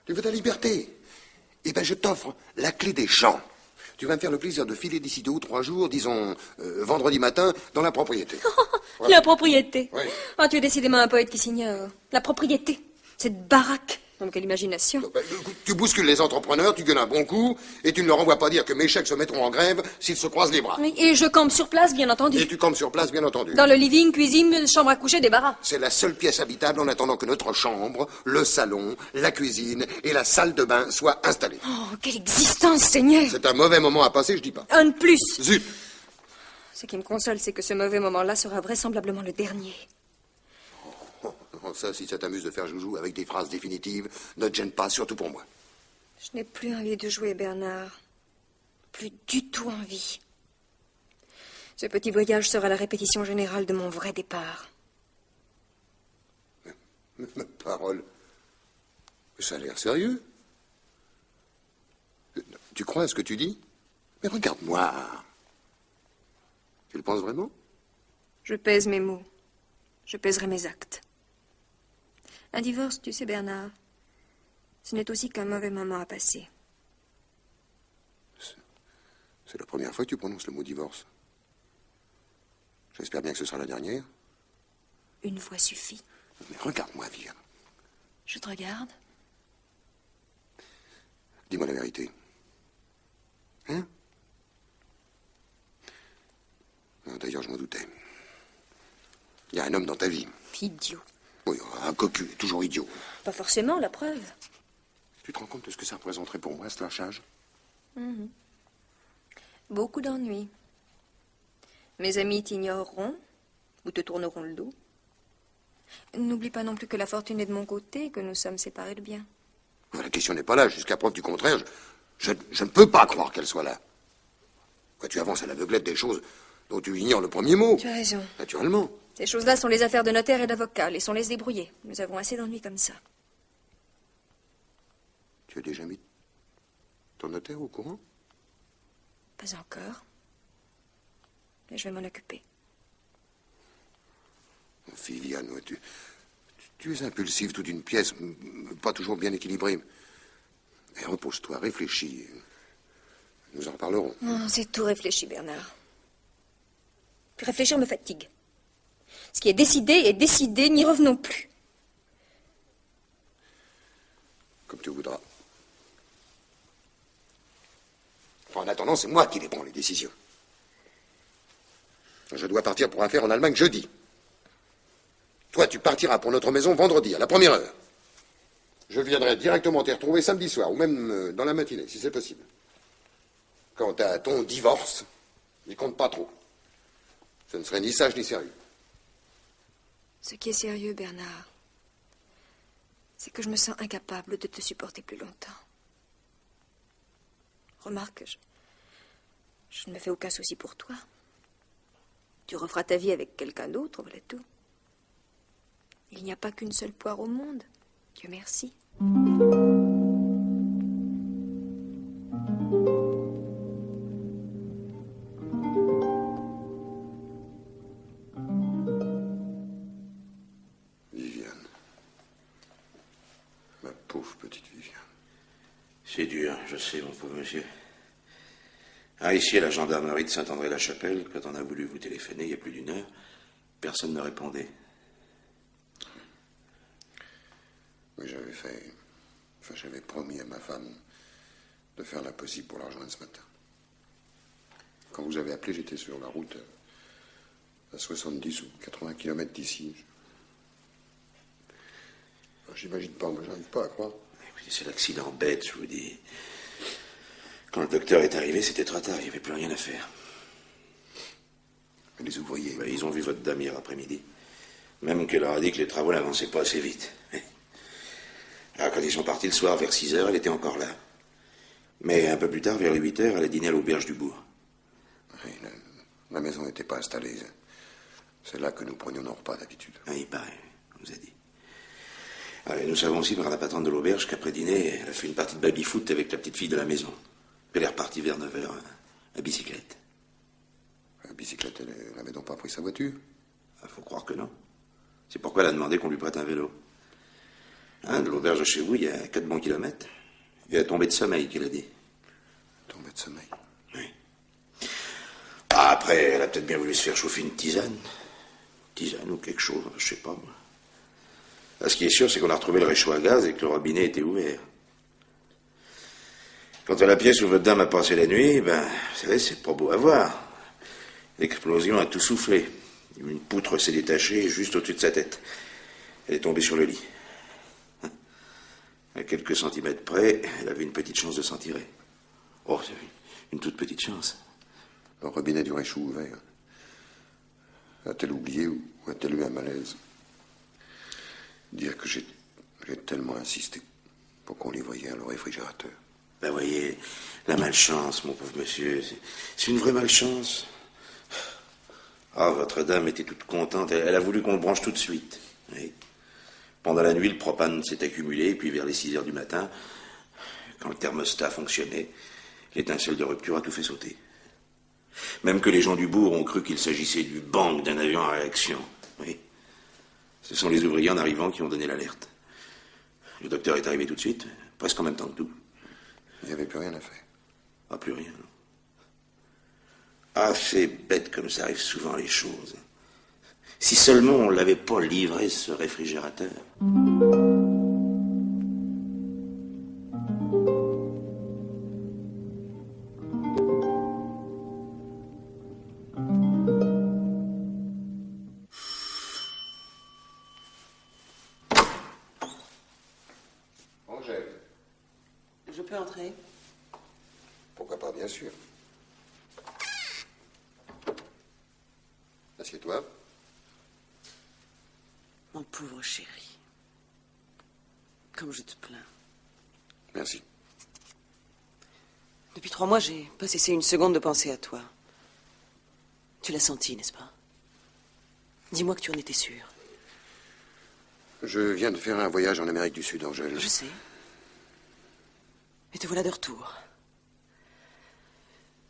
Tu veux ta liberté? Eh ben, je t'offre la clé des champs. Tu vas me faire le plaisir de filer d'ici 2 ou 3 jours, disons vendredi matin, dans la propriété. La propriété. Oui. Oh, tu es décidément un poète qui s'ignore. La propriété. Cette baraque. Donc, quelle imagination. Ben, tu bouscules les entrepreneurs, tu gueules un bon coup, et tu ne leur envoies pas dire que mes chèques se mettront en grève s'ils se croisent les bras. Oui, et je campe sur place, bien entendu. Et tu campes sur place, bien entendu. Dans le living, cuisine, chambre à coucher, débarras. C'est la seule pièce habitable en attendant que notre chambre, le salon, la cuisine et la salle de bain soient installés. Oh, quelle existence, Seigneur. C'est un mauvais moment à passer, je dis pas. Un de plus. Zut! Ce qui me console, c'est que ce mauvais moment-là sera vraisemblablement le dernier. Oh, ça, si ça t'amuse de faire joujou avec des phrases définitives, ne te gêne pas, surtout pour moi. Je n'ai plus envie de jouer, Bernard. Plus du tout envie. Ce petit voyage sera la répétition générale de mon vrai départ. Ma parole. Ça a l'air sérieux. Tu crois à ce que tu dis? Mais regarde-moi. Tu le penses vraiment? Je pèse mes mots. Je pèserai mes actes. Un divorce, tu sais, Bernard, ce n'est aussi qu'un mauvais moment à passer. C'est la première fois que tu prononces le mot divorce. J'espère bien que ce sera la dernière. Une fois suffit. Mais regarde-moi, Viviane. Je te regarde. Dis-moi la vérité. Hein? D'ailleurs, je m'en doutais. Il y a un homme dans ta vie. Idiot. Oui, un cocu, toujours idiot. Pas forcément, la preuve. Tu te rends compte de ce que ça représenterait pour moi, ce lynchage? Beaucoup d'ennuis. Mes amis t'ignoreront ou te tourneront le dos. N'oublie pas non plus que la fortune est de mon côté et que nous sommes séparés de bien. La question n'est pas là. Jusqu'à preuve du contraire, je ne peux pas croire qu'elle soit là. Quoi, tu avances à l'aveuglette des choses dont tu ignores le premier mot. Tu as raison. Naturellement. Ces choses-là sont les affaires de notaire et d'avocat. Laissons-les se débrouiller. Nous avons assez d'ennuis comme ça. Tu as déjà mis ton notaire au courant? Pas encore. Mais je vais m'en occuper. Viviane, tu es impulsive toute une pièce, pas toujours bien équilibrée. Mais repose-toi, réfléchis. Nous en reparlerons. Oh, c'est tout réfléchi, Bernard. Puis réfléchir me fatigue. Ce qui est décidé, n'y revenons plus. Comme tu voudras. En attendant, c'est moi qui les prends, les décisions. Je dois partir pour affaires en Allemagne jeudi. Toi, tu partiras pour notre maison vendredi, à la première heure. Je viendrai directement te retrouver samedi soir, ou même dans la matinée, si c'est possible. Quant à ton divorce, il compte pas trop. Ce ne serait ni sage ni sérieux. Ce qui est sérieux, Bernard, c'est que je me sens incapable de te supporter plus longtemps. Remarque, je ne me fais aucun souci pour toi. Tu referas ta vie avec quelqu'un d'autre, voilà tout. Il n'y a pas qu'une seule poire au monde. Dieu merci. Viviane. Ma pauvre petite Viviane. C'est dur, je sais, mon pauvre monsieur. Ah, ici, à la gendarmerie de Saint-André-la-Chapelle, quand on a voulu vous téléphoner il y a plus d'une heure, personne ne répondait. Oui, j'avais promis à ma femme de faire l'impossible pour la rejoindre ce matin. Quand vous avez appelé, j'étais sur la route à 70 ou 80 km d'ici. J'imagine pas, moi, j'arrive pas à croire. Écoutez, c'est l'accident bête, je vous dis. Quand le docteur est arrivé, c'était trop tard, il n'y avait plus rien à faire. Mais les ouvriers... Ben, ils ont vu votre dame hier après-midi. Même qu'elle leur a dit que les travaux n'avançaient pas assez vite. Alors, quand ils sont partis le soir vers 6 heures, elle était encore là. Mais un peu plus tard, vers les 8 heures, elle a dîné à l'auberge du bourg. Oui, la maison n'était pas installée. C'est là que nous prenions nos repas d'habitude. Ah, il paraît, on nous a dit. Alors, nous savons aussi par la patronne de l'auberge qu'après dîner, elle a fait une partie de baby-foot avec la petite fille de la maison. Puis elle est repartie vers 9 heures à bicyclette. La bicyclette, elle n'avait donc pas pris sa voiture? Il faut croire que non. C'est pourquoi elle a demandé qu'on lui prête un vélo. Hein, de l'auberge de chez vous, il y a 4 bons kilomètres. Elle est tombée de sommeil, qu'elle a dit. Tombée de sommeil? Oui. Ah, après, elle a peut-être bien voulu se faire chauffer une tisane. Tisane ou quelque chose, je sais pas, moi. Là, ce qui est sûr, c'est qu'on a retrouvé le réchaud à gaz et que le robinet était ouvert. Quant à la pièce où votre dame a passé la nuit, ben, vous savez, c'est pas beau à voir. L'explosion a tout soufflé. Une poutre s'est détachée juste au-dessus de sa tête. Elle est tombée sur le lit. À quelques centimètres près, elle avait une petite chance de s'en tirer. Oh, c'est une toute petite chance. Le robinet du réchaud ouvert. A-t-elle oublié ou a-t-elle eu un malaise? Dire que j'ai tellement insisté pour qu'on les voyait à le réfrigérateur. Ben voyez, la malchance, mon pauvre monsieur, c'est une vraie malchance. Ah, votre dame était toute contente, elle a voulu qu'on le branche tout de suite. Oui. Pendant la nuit, le propane s'est accumulé, et puis vers les 6 heures du matin, quand le thermostat fonctionnait, l'étincelle de rupture a tout fait sauter. Même que les gens du bourg ont cru qu'il s'agissait du bang d'un avion à réaction. Oui. Ce sont les ouvriers en arrivant qui ont donné l'alerte. Le docteur est arrivé tout de suite, presque en même temps que tout. Il n'y avait plus rien à faire. Ah, plus rien. Ah, c'est bête comme ça arrive souvent les choses. Si seulement on l'avait pas livré, ce réfrigérateur. peux entrer? Pourquoi pas, bien sûr. Assieds-toi. Mon pauvre chéri. Comme je te plains. Merci. Depuis 3 mois, j'ai pas cessé une seconde de penser à toi. Tu l'as senti, n'est-ce pas? Dis-moi que tu en étais sûr. Je viens de faire un voyage en Amérique du Sud, Angèle. Je sais. Et te voilà de retour.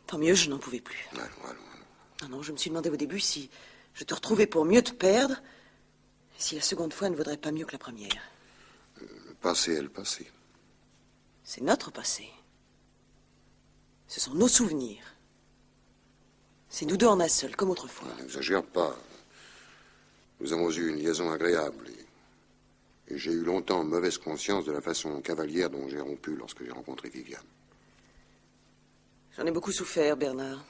Tant mieux, je n'en pouvais plus. Allons. Non, je me suis demandé au début si je te retrouvais pour mieux te perdre, et si la seconde fois ne vaudrait pas mieux que la première. Le passé est le passé. C'est notre passé. Ce sont nos souvenirs. C'est nous deux en un seul, comme autrefois. N'exagère pas. Nous avons eu une liaison agréable. Et j'ai eu longtemps mauvaise conscience de la façon cavalière dont j'ai rompu lorsque j'ai rencontré Viviane. J'en ai beaucoup souffert, Bernard.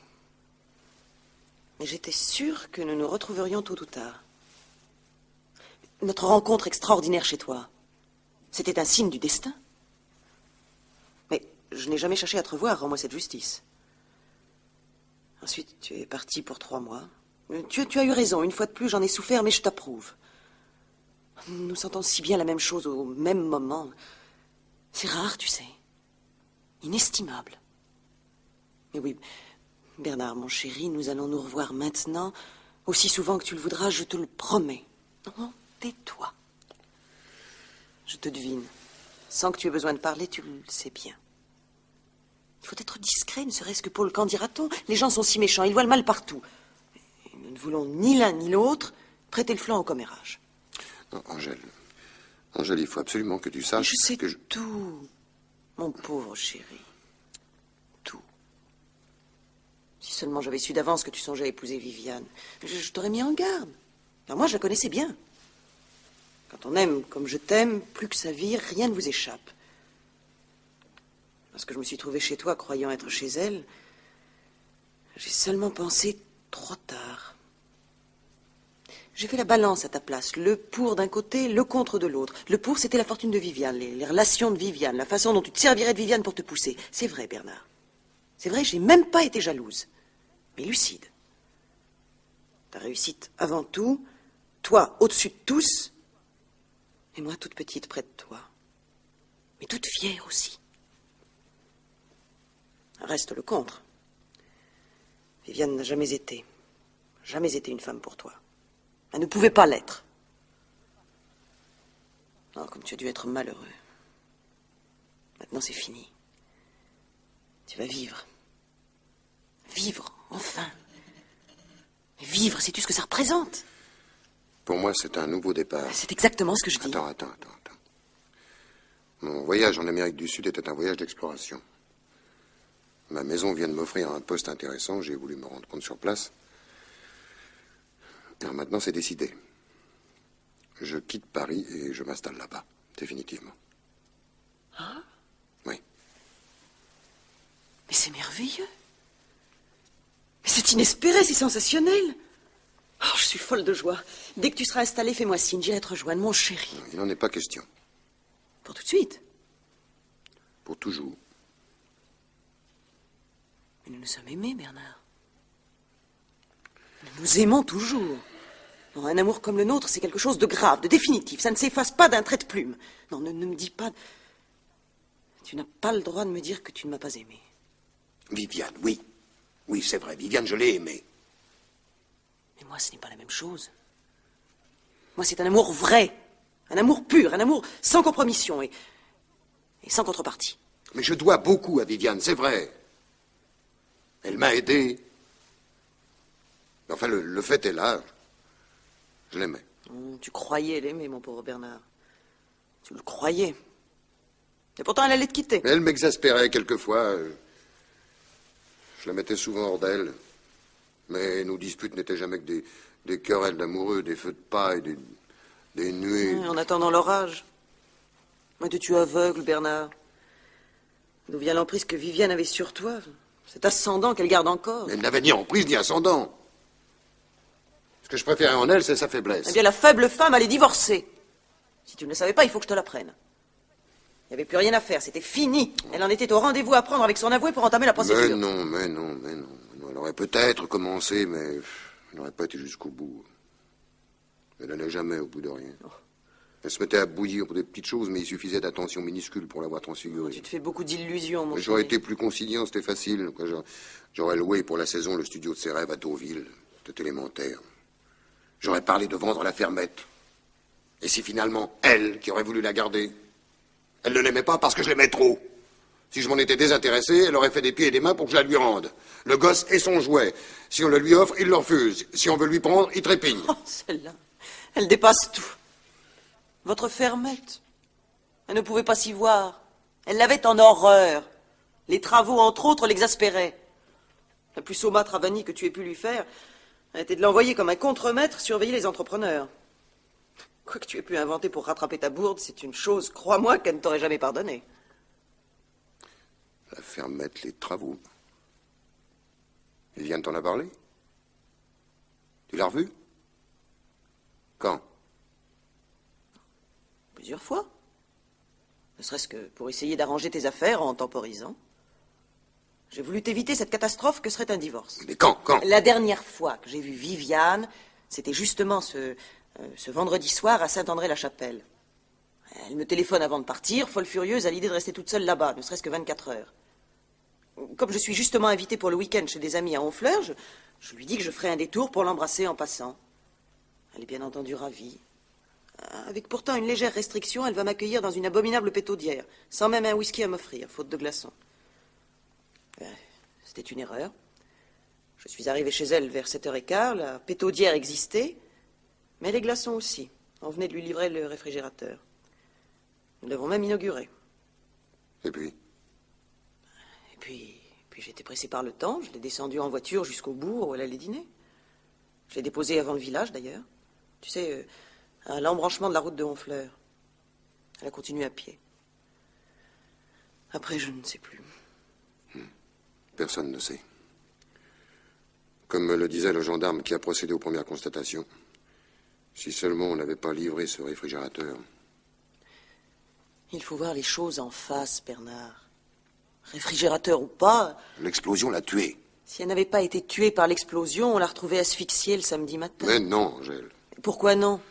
Mais j'étais sûre que nous nous retrouverions tôt ou tard. Notre rencontre extraordinaire chez toi, c'était un signe du destin. Mais je n'ai jamais cherché à te revoir, rends-moi cette justice. Ensuite, tu es parti pour 3 mois. Tu as eu raison, une fois de plus, j'en ai souffert, mais je t'approuve. Nous sentons si bien la même chose au même moment. C'est rare, tu sais. Inestimable. Mais oui, Bernard, mon chéri, nous allons nous revoir maintenant, aussi souvent que tu le voudras, je te le promets. Non, tais-toi. Je te devine. Sans que tu aies besoin de parler, tu le sais bien. Il faut être discret, ne serait-ce que pour le qu'en dira-t-on. Les gens sont si méchants, ils voient le mal partout. Et nous ne voulons ni l'un ni l'autre prêter le flanc au commérage. Non, Angèle, il faut absolument que tu saches Je sais que tout, mon pauvre chéri. Tout. Si seulement j'avais su d'avance que tu songeais à épouser Viviane, je t'aurais mis en garde. Car moi, je la connaissais bien. Quand on aime comme je t'aime, plus que sa vie, rien ne vous échappe. Lorsque je me suis trouvée chez toi, croyant être chez elle, j'ai seulement pensé trop tard. J'ai fait la balance à ta place. Le pour d'un côté, le contre de l'autre. Le pour, c'était la fortune de Viviane, les relations de Viviane, la façon dont tu te servirais de Viviane pour te pousser. C'est vrai, Bernard. C'est vrai, j'ai même pas été jalouse. Mais lucide. Ta réussite avant tout, toi au-dessus de tous, et moi toute petite près de toi. Mais toute fière aussi. Reste le contre. Viviane n'a jamais été une femme pour toi. Elle ne pouvait pas l'être. Oh, comme tu as dû être malheureux. Maintenant, c'est fini. Tu vas vivre. Vivre, enfin. Mais vivre, sais-tu ce que ça représente? pour moi, c'est un nouveau départ. C'est exactement ce que je dis. Attends. Mon voyage en Amérique du Sud était un voyage d'exploration. Ma maison vient de m'offrir un poste intéressant, j'ai voulu me rendre compte sur place. Alors maintenant, c'est décidé. Je quitte Paris et je m'installe là-bas, définitivement. Ah? Oui. Mais c'est merveilleux. Mais c'est inespéré, c'est sensationnel. Oh, je suis folle de joie. Dès que tu seras installé, fais-moi signe, j'irai te rejoindre, mon chéri. Il n'en est pas question. Pour tout de suite. Pour toujours. Mais nous nous sommes aimés, Bernard. Nous nous aimons toujours. Non, un amour comme le nôtre, c'est quelque chose de grave, de définitif. Ça ne s'efface pas d'un trait de plume. Non, ne me dis pas... Tu n'as pas le droit de me dire que tu ne m'as pas aimé. Viviane, oui. Oui, c'est vrai, Viviane, je l'ai aimée. Mais moi, ce n'est pas la même chose. Moi, c'est un amour vrai. Un amour pur, un amour sans compromission et sans contrepartie. Mais je dois beaucoup à Viviane, c'est vrai. Elle m'a aidé. Enfin, le fait est là. Je l'aimais. Tu croyais l'aimer, mon pauvre Bernard. Tu le croyais. Et pourtant, elle allait te quitter. Mais elle m'exaspérait quelquefois. Je la mettais souvent hors d'elle. Mais nos disputes n'étaient jamais que des querelles d'amoureux, des feux de paille, des nuées. En attendant l'orage. Mais tu es aveugle, Bernard. D'où vient l'emprise que Viviane avait sur toi? Cet ascendant qu'elle garde encore. Mais elle n'avait ni emprise ni ascendant. Ce que je préférais en elle, c'est sa faiblesse. Eh bien, la faible femme allait divorcer. Si tu ne le savais pas, il faut que je te l'apprenne. Il n'y avait plus rien à faire, c'était fini. Elle en était au rendez-vous à prendre avec son avoué pour entamer la procédure. Mais non. Elle aurait peut-être commencé, mais elle n'aurait pas été jusqu'au bout. Elle n'allait jamais au bout de rien. Oh. Elle se mettait à bouillir pour des petites choses, mais il suffisait d'attention minuscule pour l'avoir transfigurée. Tu te fais beaucoup d'illusions, mon J'aurais chéri. été plus conciliant, c'était facile. J'aurais loué pour la saison le studio de ses rêves à Deauville. C'était élémentaire. J'aurais parlé de vendre la fermette. Et si finalement, elle, qui aurait voulu la garder, elle ne l'aimait pas parce que je l'aimais trop. Si je m'en étais désintéressé, elle aurait fait des pieds et des mains pour que je la lui rende. Le gosse est son jouet. Si on le lui offre, il le refuse. Si on veut lui prendre, il trépigne. Oh, celle-là, elle dépasse tout. Votre fermette, elle ne pouvait pas s'y voir. Elle l'avait en horreur. Les travaux, entre autres, l'exaspéraient. La plus saumâtre avanie que tu aies pu lui faire a été de l'envoyer comme un contremaître surveiller les entrepreneurs. Quoi que tu aies pu inventer pour rattraper ta bourde, c'est une chose, crois-moi, qu'elle ne t'aurait jamais pardonnée. La fermette, les travaux. Viviane t'en a parlé? Tu l'as revu? Quand? Plusieurs fois. Ne serait-ce que pour essayer d'arranger tes affaires en temporisant. J'ai voulu t'éviter cette catastrophe que serait un divorce. Mais quand? La dernière fois que j'ai vu Viviane, c'était justement ce vendredi soir à Saint-André-la-Chapelle. Elle me téléphone avant de partir, folle furieuse à l'idée de rester toute seule là-bas, ne serait-ce que 24 heures. Comme je suis justement invitée pour le week-end chez des amis à Honfleur, je lui dis que je ferai un détour pour l'embrasser en passant. Elle est bien entendu ravie. Avec pourtant une légère restriction, elle va m'accueillir dans une abominable pétaudière, sans même un whisky à m'offrir, faute de glaçons. C'était une erreur. Je suis arrivé chez elle vers 7h15, la pétaudière existait, mais les glaçons aussi. On venait de lui livrer le réfrigérateur. Nous l'avons même inauguré. Et puis? Et puis j'étais pressé par le temps, je l'ai descendu en voiture jusqu'au bourg où elle allait dîner. Je l'ai déposée avant le village, d'ailleurs. Tu sais, à l'embranchement de la route de Honfleur. Elle a continué à pied. Après, je ne sais plus. Personne ne sait. Comme me le disait le gendarme qui a procédé aux premières constatations, si seulement on n'avait pas livré ce réfrigérateur. Il faut voir les choses en face, Bernard. Réfrigérateur ou pas... L'explosion l'a tuée. Si elle n'avait pas été tuée par l'explosion, on l'a retrouvée asphyxiée le samedi matin. Mais non, Angèle. Pourquoi non?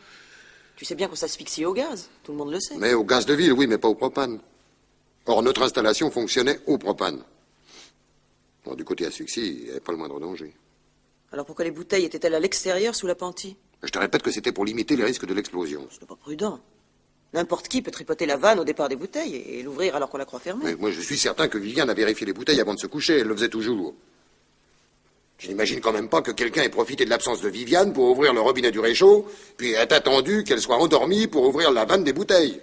Tu sais bien qu'on s'asphyxie au gaz, tout le monde le sait. Mais au gaz de ville, oui, mais pas au propane. Or, notre installation fonctionnait au propane. Bon, du côté asphyxie, il n'y avait pas le moindre danger. Alors pourquoi les bouteilles étaient-elles à l'extérieur sous l'appentis? Je te répète que c'était pour limiter les risques de l'explosion. Ce n'est pas prudent. N'importe qui peut tripoter la vanne au départ des bouteilles et l'ouvrir alors qu'on la croit fermée. Mais moi, je suis certain que Viviane a vérifié les bouteilles avant de se coucher. Elle le faisait toujours. Tu n'imagines quand même pas que quelqu'un ait profité de l'absence de Viviane pour ouvrir le robinet du réchaud, puis ait attendu qu'elle soit endormie pour ouvrir la vanne des bouteilles.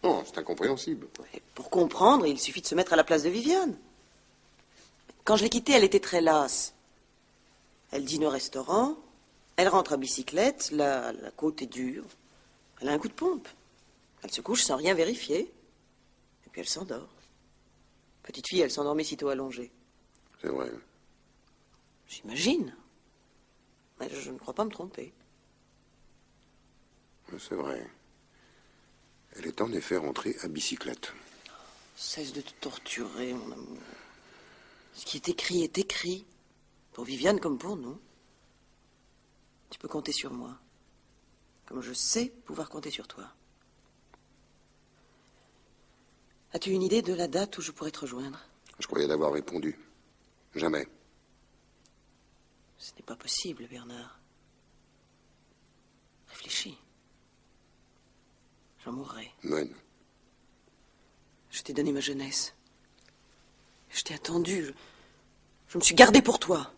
Non, c'est incompréhensible. Et pour comprendre, il suffit de se mettre à la place de Viviane. Quand je l'ai quittée, elle était très lasse. Elle dîne au restaurant, elle rentre à bicyclette, la côte est dure. Elle a un coup de pompe. Elle se couche sans rien vérifier. Et puis elle s'endort. Petite fille, elle s'endormait sitôt allongée. C'est vrai. J'imagine. Mais je ne crois pas me tromper. C'est vrai. Elle est en effet rentrée à bicyclette. Cesse de te torturer, mon amour. Ce qui est écrit est écrit. Pour Viviane comme pour nous. Tu peux compter sur moi. Comme je sais pouvoir compter sur toi. As-tu une idée de la date où je pourrais te rejoindre? Je croyais d'avoir répondu. Jamais. Ce n'est pas possible, Bernard. Réfléchis. J'en mourrai. Non. Je t'ai donné ma jeunesse. Je t'ai attendu. Je me suis gardé pour toi.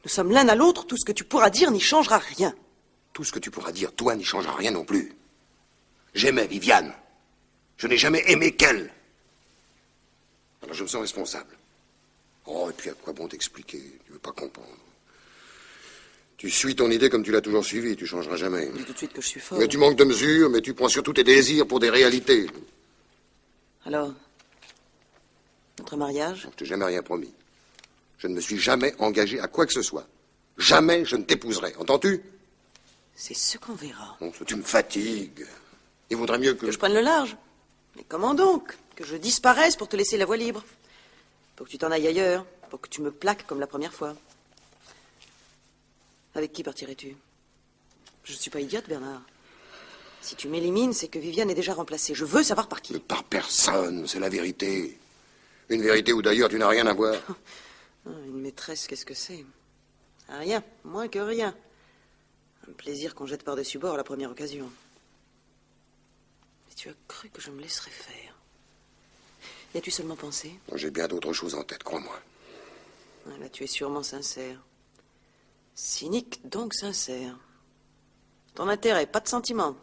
Nous sommes l'un à l'autre. Tout ce que tu pourras dire n'y changera rien. Tout ce que tu pourras dire, toi, n'y changera rien non plus. J'aimais Viviane. Je n'ai jamais aimé qu'elle. Alors je me sens responsable. Oh, et puis à quoi bon t'expliquer? Tu veux pas comprendre. Tu suis ton idée comme tu l'as toujours suivie, tu changeras jamais. Dis tout de suite que je suis folle. Mais tu manques de mesure, mais tu prends surtout tes désirs pour des réalités. Alors, notre mariage? Je t'ai jamais rien promis. Je ne me suis jamais engagé à quoi que ce soit. Jamais je ne t'épouserai, entends-tu? C'est ce qu'on verra. Bon, tu me fatigues. Il vaudrait mieux que... Que je prenne le large? Mais comment donc? Que je disparaisse pour te laisser la voie libre? Pour que tu t'en ailles ailleurs? Pour que tu me plaques comme la première fois? Avec qui partirais-tu? Je ne suis pas idiote, Bernard. Si tu m'élimines, c'est que Viviane est déjà remplacée. Je veux savoir par qui. Par personne, c'est la vérité. Une vérité où d'ailleurs tu n'as rien à voir. Une maîtresse, qu'est-ce que c'est? Rien, moins que rien. Un plaisir qu'on jette par-dessus bord à la première occasion. Mais tu as cru que je me laisserais faire? Y as-tu seulement pensé? J'ai bien d'autres choses en tête, crois-moi. Là, tu es sûrement sincère. Cynique, donc sincère. Ton intérêt, pas de sentiment.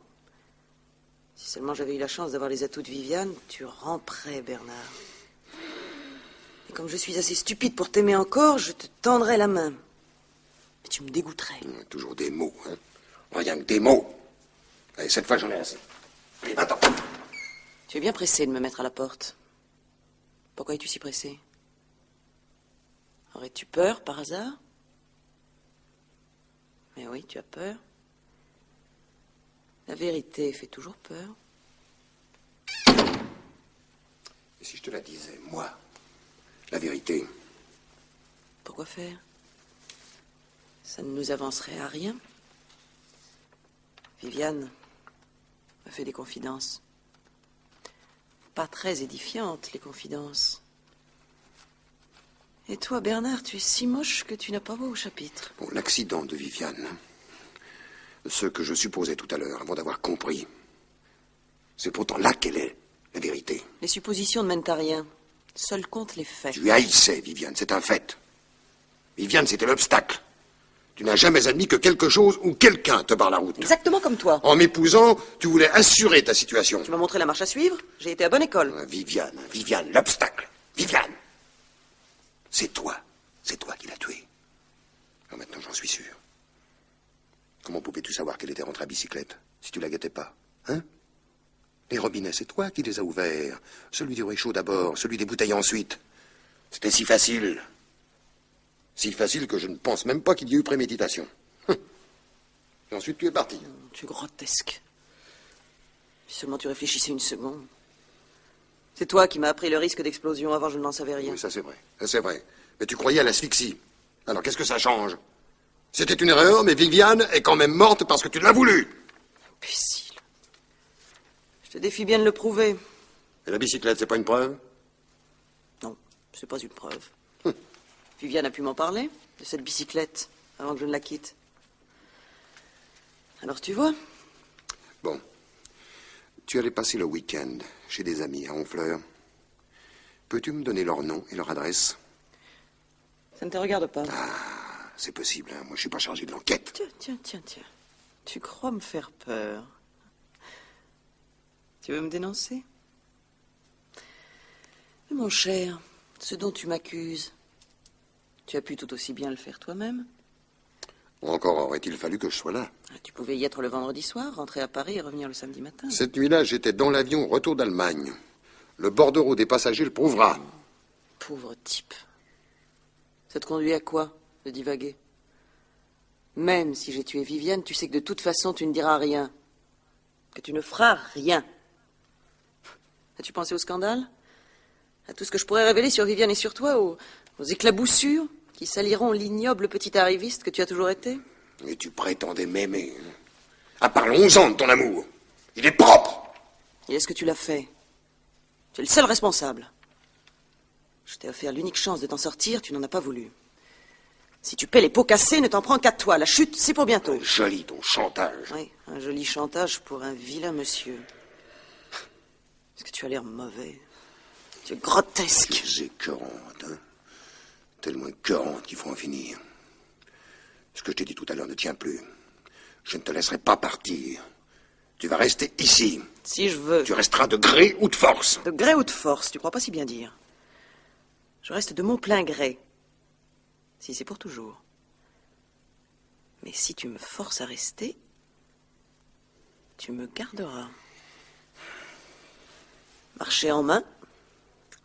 Si seulement j'avais eu la chance d'avoir les atouts de Viviane, tu ramperais, Bernard. Et comme je suis assez stupide pour t'aimer encore, je te tendrais la main. Mais tu me dégoûterais. Toujours des mots, hein. Rien que des mots. Allez, cette fois, j'en ai assez. Allez, va-t'en. Tu es bien pressé de me mettre à la porte. Pourquoi es-tu si pressé? Aurais-tu peur, par hasard? Mais oui, tu as peur. La vérité fait toujours peur. Et si je te la disais, moi, la vérité? Pourquoi faire? Ça ne nous avancerait à rien. Viviane m'a fait des confidences. Pas très édifiantes, les confidences. Et toi, Bernard, tu es si moche que tu n'as pas voix au chapitre. Bon, l'accident de Viviane, ce que je supposais tout à l'heure, avant d'avoir compris, c'est pourtant là qu'elle est, la vérité. Les suppositions ne mènent à rien. Seuls comptent les faits. Tu haïssais Viviane, c'est un fait. Viviane, c'était l'obstacle. Tu n'as jamais admis que quelque chose ou quelqu'un te barre la route. Exactement comme toi. En m'épousant, tu voulais assurer ta situation. Tu m'as montré la marche à suivre. J'ai été à bonne école. Viviane, l'obstacle. Viviane. C'est toi qui l'as tuée. Alors maintenant, j'en suis sûr. Comment pouvais-tu savoir qu'elle était rentrée à bicyclette, si tu la guettais pas, hein? Les robinets, c'est toi qui les as ouverts. Celui du réchaud d'abord, celui des bouteilles ensuite. C'était si facile. Si facile que je ne pense même pas qu'il y ait eu préméditation. Et ensuite, tu es parti. Tu es grotesque. Si seulement tu réfléchissais une seconde. C'est toi qui m'as appris le risque d'explosion. Avant, je n'en savais rien. Oui, ça c'est vrai. Ça c'est vrai. Mais tu croyais à l'asphyxie. Alors qu'est-ce que ça change? C'était une erreur, mais Viviane est quand même morte parce que tu l'as voulu. Imbécile. Je te défie bien de le prouver. Et la bicyclette, c'est pas une preuve? Non, c'est pas une preuve. Viviane a pu m'en parler, de cette bicyclette, avant que je ne la quitte. Alors tu vois? Bon. Tu allais passer le week-end chez des amis à Honfleur. Peux-tu me donner leur nom et leur adresse? Ça ne te regarde pas. Ah, c'est possible, hein. Moi, je suis pas chargé de l'enquête. Tiens. Tu crois me faire peur? Tu veux me dénoncer? Mais mon cher, ce dont tu m'accuses, tu as pu tout aussi bien le faire toi-même. Encore aurait-il fallu que je sois là. Tu pouvais y être le vendredi soir, rentrer à Paris et revenir le samedi matin. Cette nuit-là, j'étais dans l'avion retour d'Allemagne. Le bordereau des passagers le prouvera. Pauvre type. Ça te conduit à quoi, de divaguer? Même si j'ai tué Viviane, tu sais que de toute façon, tu ne diras rien. Que tu ne feras rien. As-tu pensé au scandale? À tout ce que je pourrais révéler sur Viviane et sur toi, aux éclaboussures qui saliront l'ignoble petit arriviste que tu as toujours été? Et tu prétendais m'aimer. Ah, parlons-en de ton amour. Il est propre. Et est-ce que tu l'as fait? Tu es le seul responsable. Je t'ai offert l'unique chance de t'en sortir, tu n'en as pas voulu. Si tu paies les pots cassés, ne t'en prends qu'à toi. La chute, c'est pour bientôt. Joli ton chantage. Oui, un joli chantage pour un vilain monsieur. Est-ce que tu as l'air mauvais? Tu es grotesque. Tu es écœurante, hein? Tellement écœurante qu'il faut en finir. Ce que je t'ai dit tout à l'heure ne tient plus. Je ne te laisserai pas partir. Tu vas rester ici. Si je veux. Tu resteras de gré ou de force. De gré ou de force, tu crois pas si bien dire. Je reste de mon plein gré. Si c'est pour toujours. Mais si tu me forces à rester, tu me garderas. Marcher en main,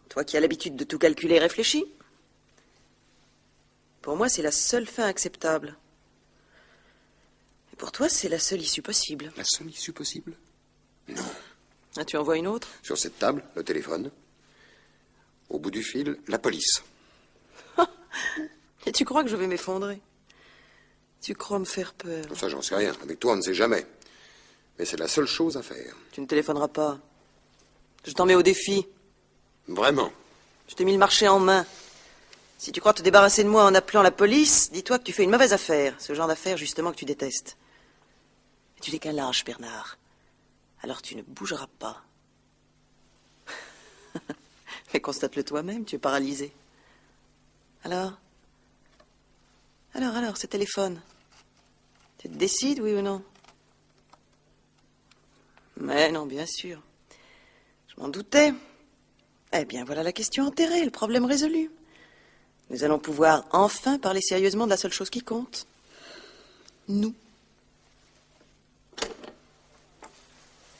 toi qui as l'habitude de tout calculer et réfléchir. Pour moi, c'est la seule fin acceptable. Et pour toi, c'est la seule issue possible. La seule issue possible? Non. Ah, tu en vois une autre? Sur cette table, le téléphone. Au bout du fil, la police. Et tu crois que je vais m'effondrer? Tu crois me faire peur? Ça, j'en sais rien. Avec toi, on ne sait jamais. Mais c'est la seule chose à faire. Tu ne téléphoneras pas. Je t'en mets au défi. Vraiment. Je t'ai mis le marché en main. Si tu crois te débarrasser de moi en appelant la police, dis-toi que tu fais une mauvaise affaire. Ce genre d'affaire, justement, que tu détestes. Et tu n'es qu'un lâche, Bernard. Alors tu ne bougeras pas. Mais constate-le toi-même, tu es paralysé. Alors, ce téléphone. Tu te décides, oui ou non? Mais non, bien sûr. Je m'en doutais. Eh bien, voilà la question enterrée, le problème résolu. Nous allons pouvoir enfin parler sérieusement de la seule chose qui compte. Nous.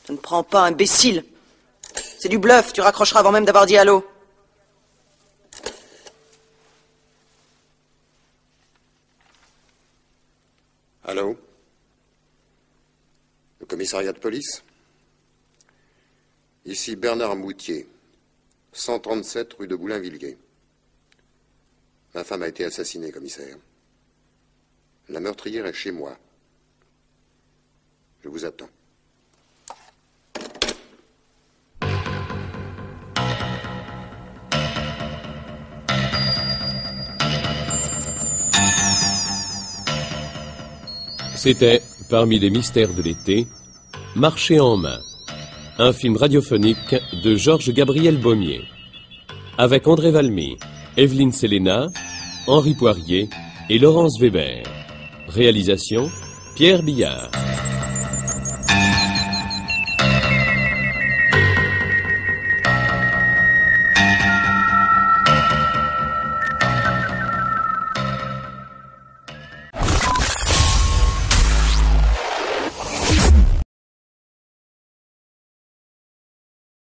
Je ne prends pas, imbécile. C'est du bluff, tu raccrocheras avant même d'avoir dit allô. Allô? Le commissariat de police? Ici Bernard Moutier, 137 rue de Boulainvilliers. Ma femme a été assassinée, commissaire. La meurtrière est chez moi. Je vous attends. C'était, parmi les mystères de l'été, Marché en main, un film radiophonique de Georges Gabriel Baumier, avec André Valmy, Evelyne Selena, Henri Poirier et Laurence Weber. Réalisation, Pierre Billard.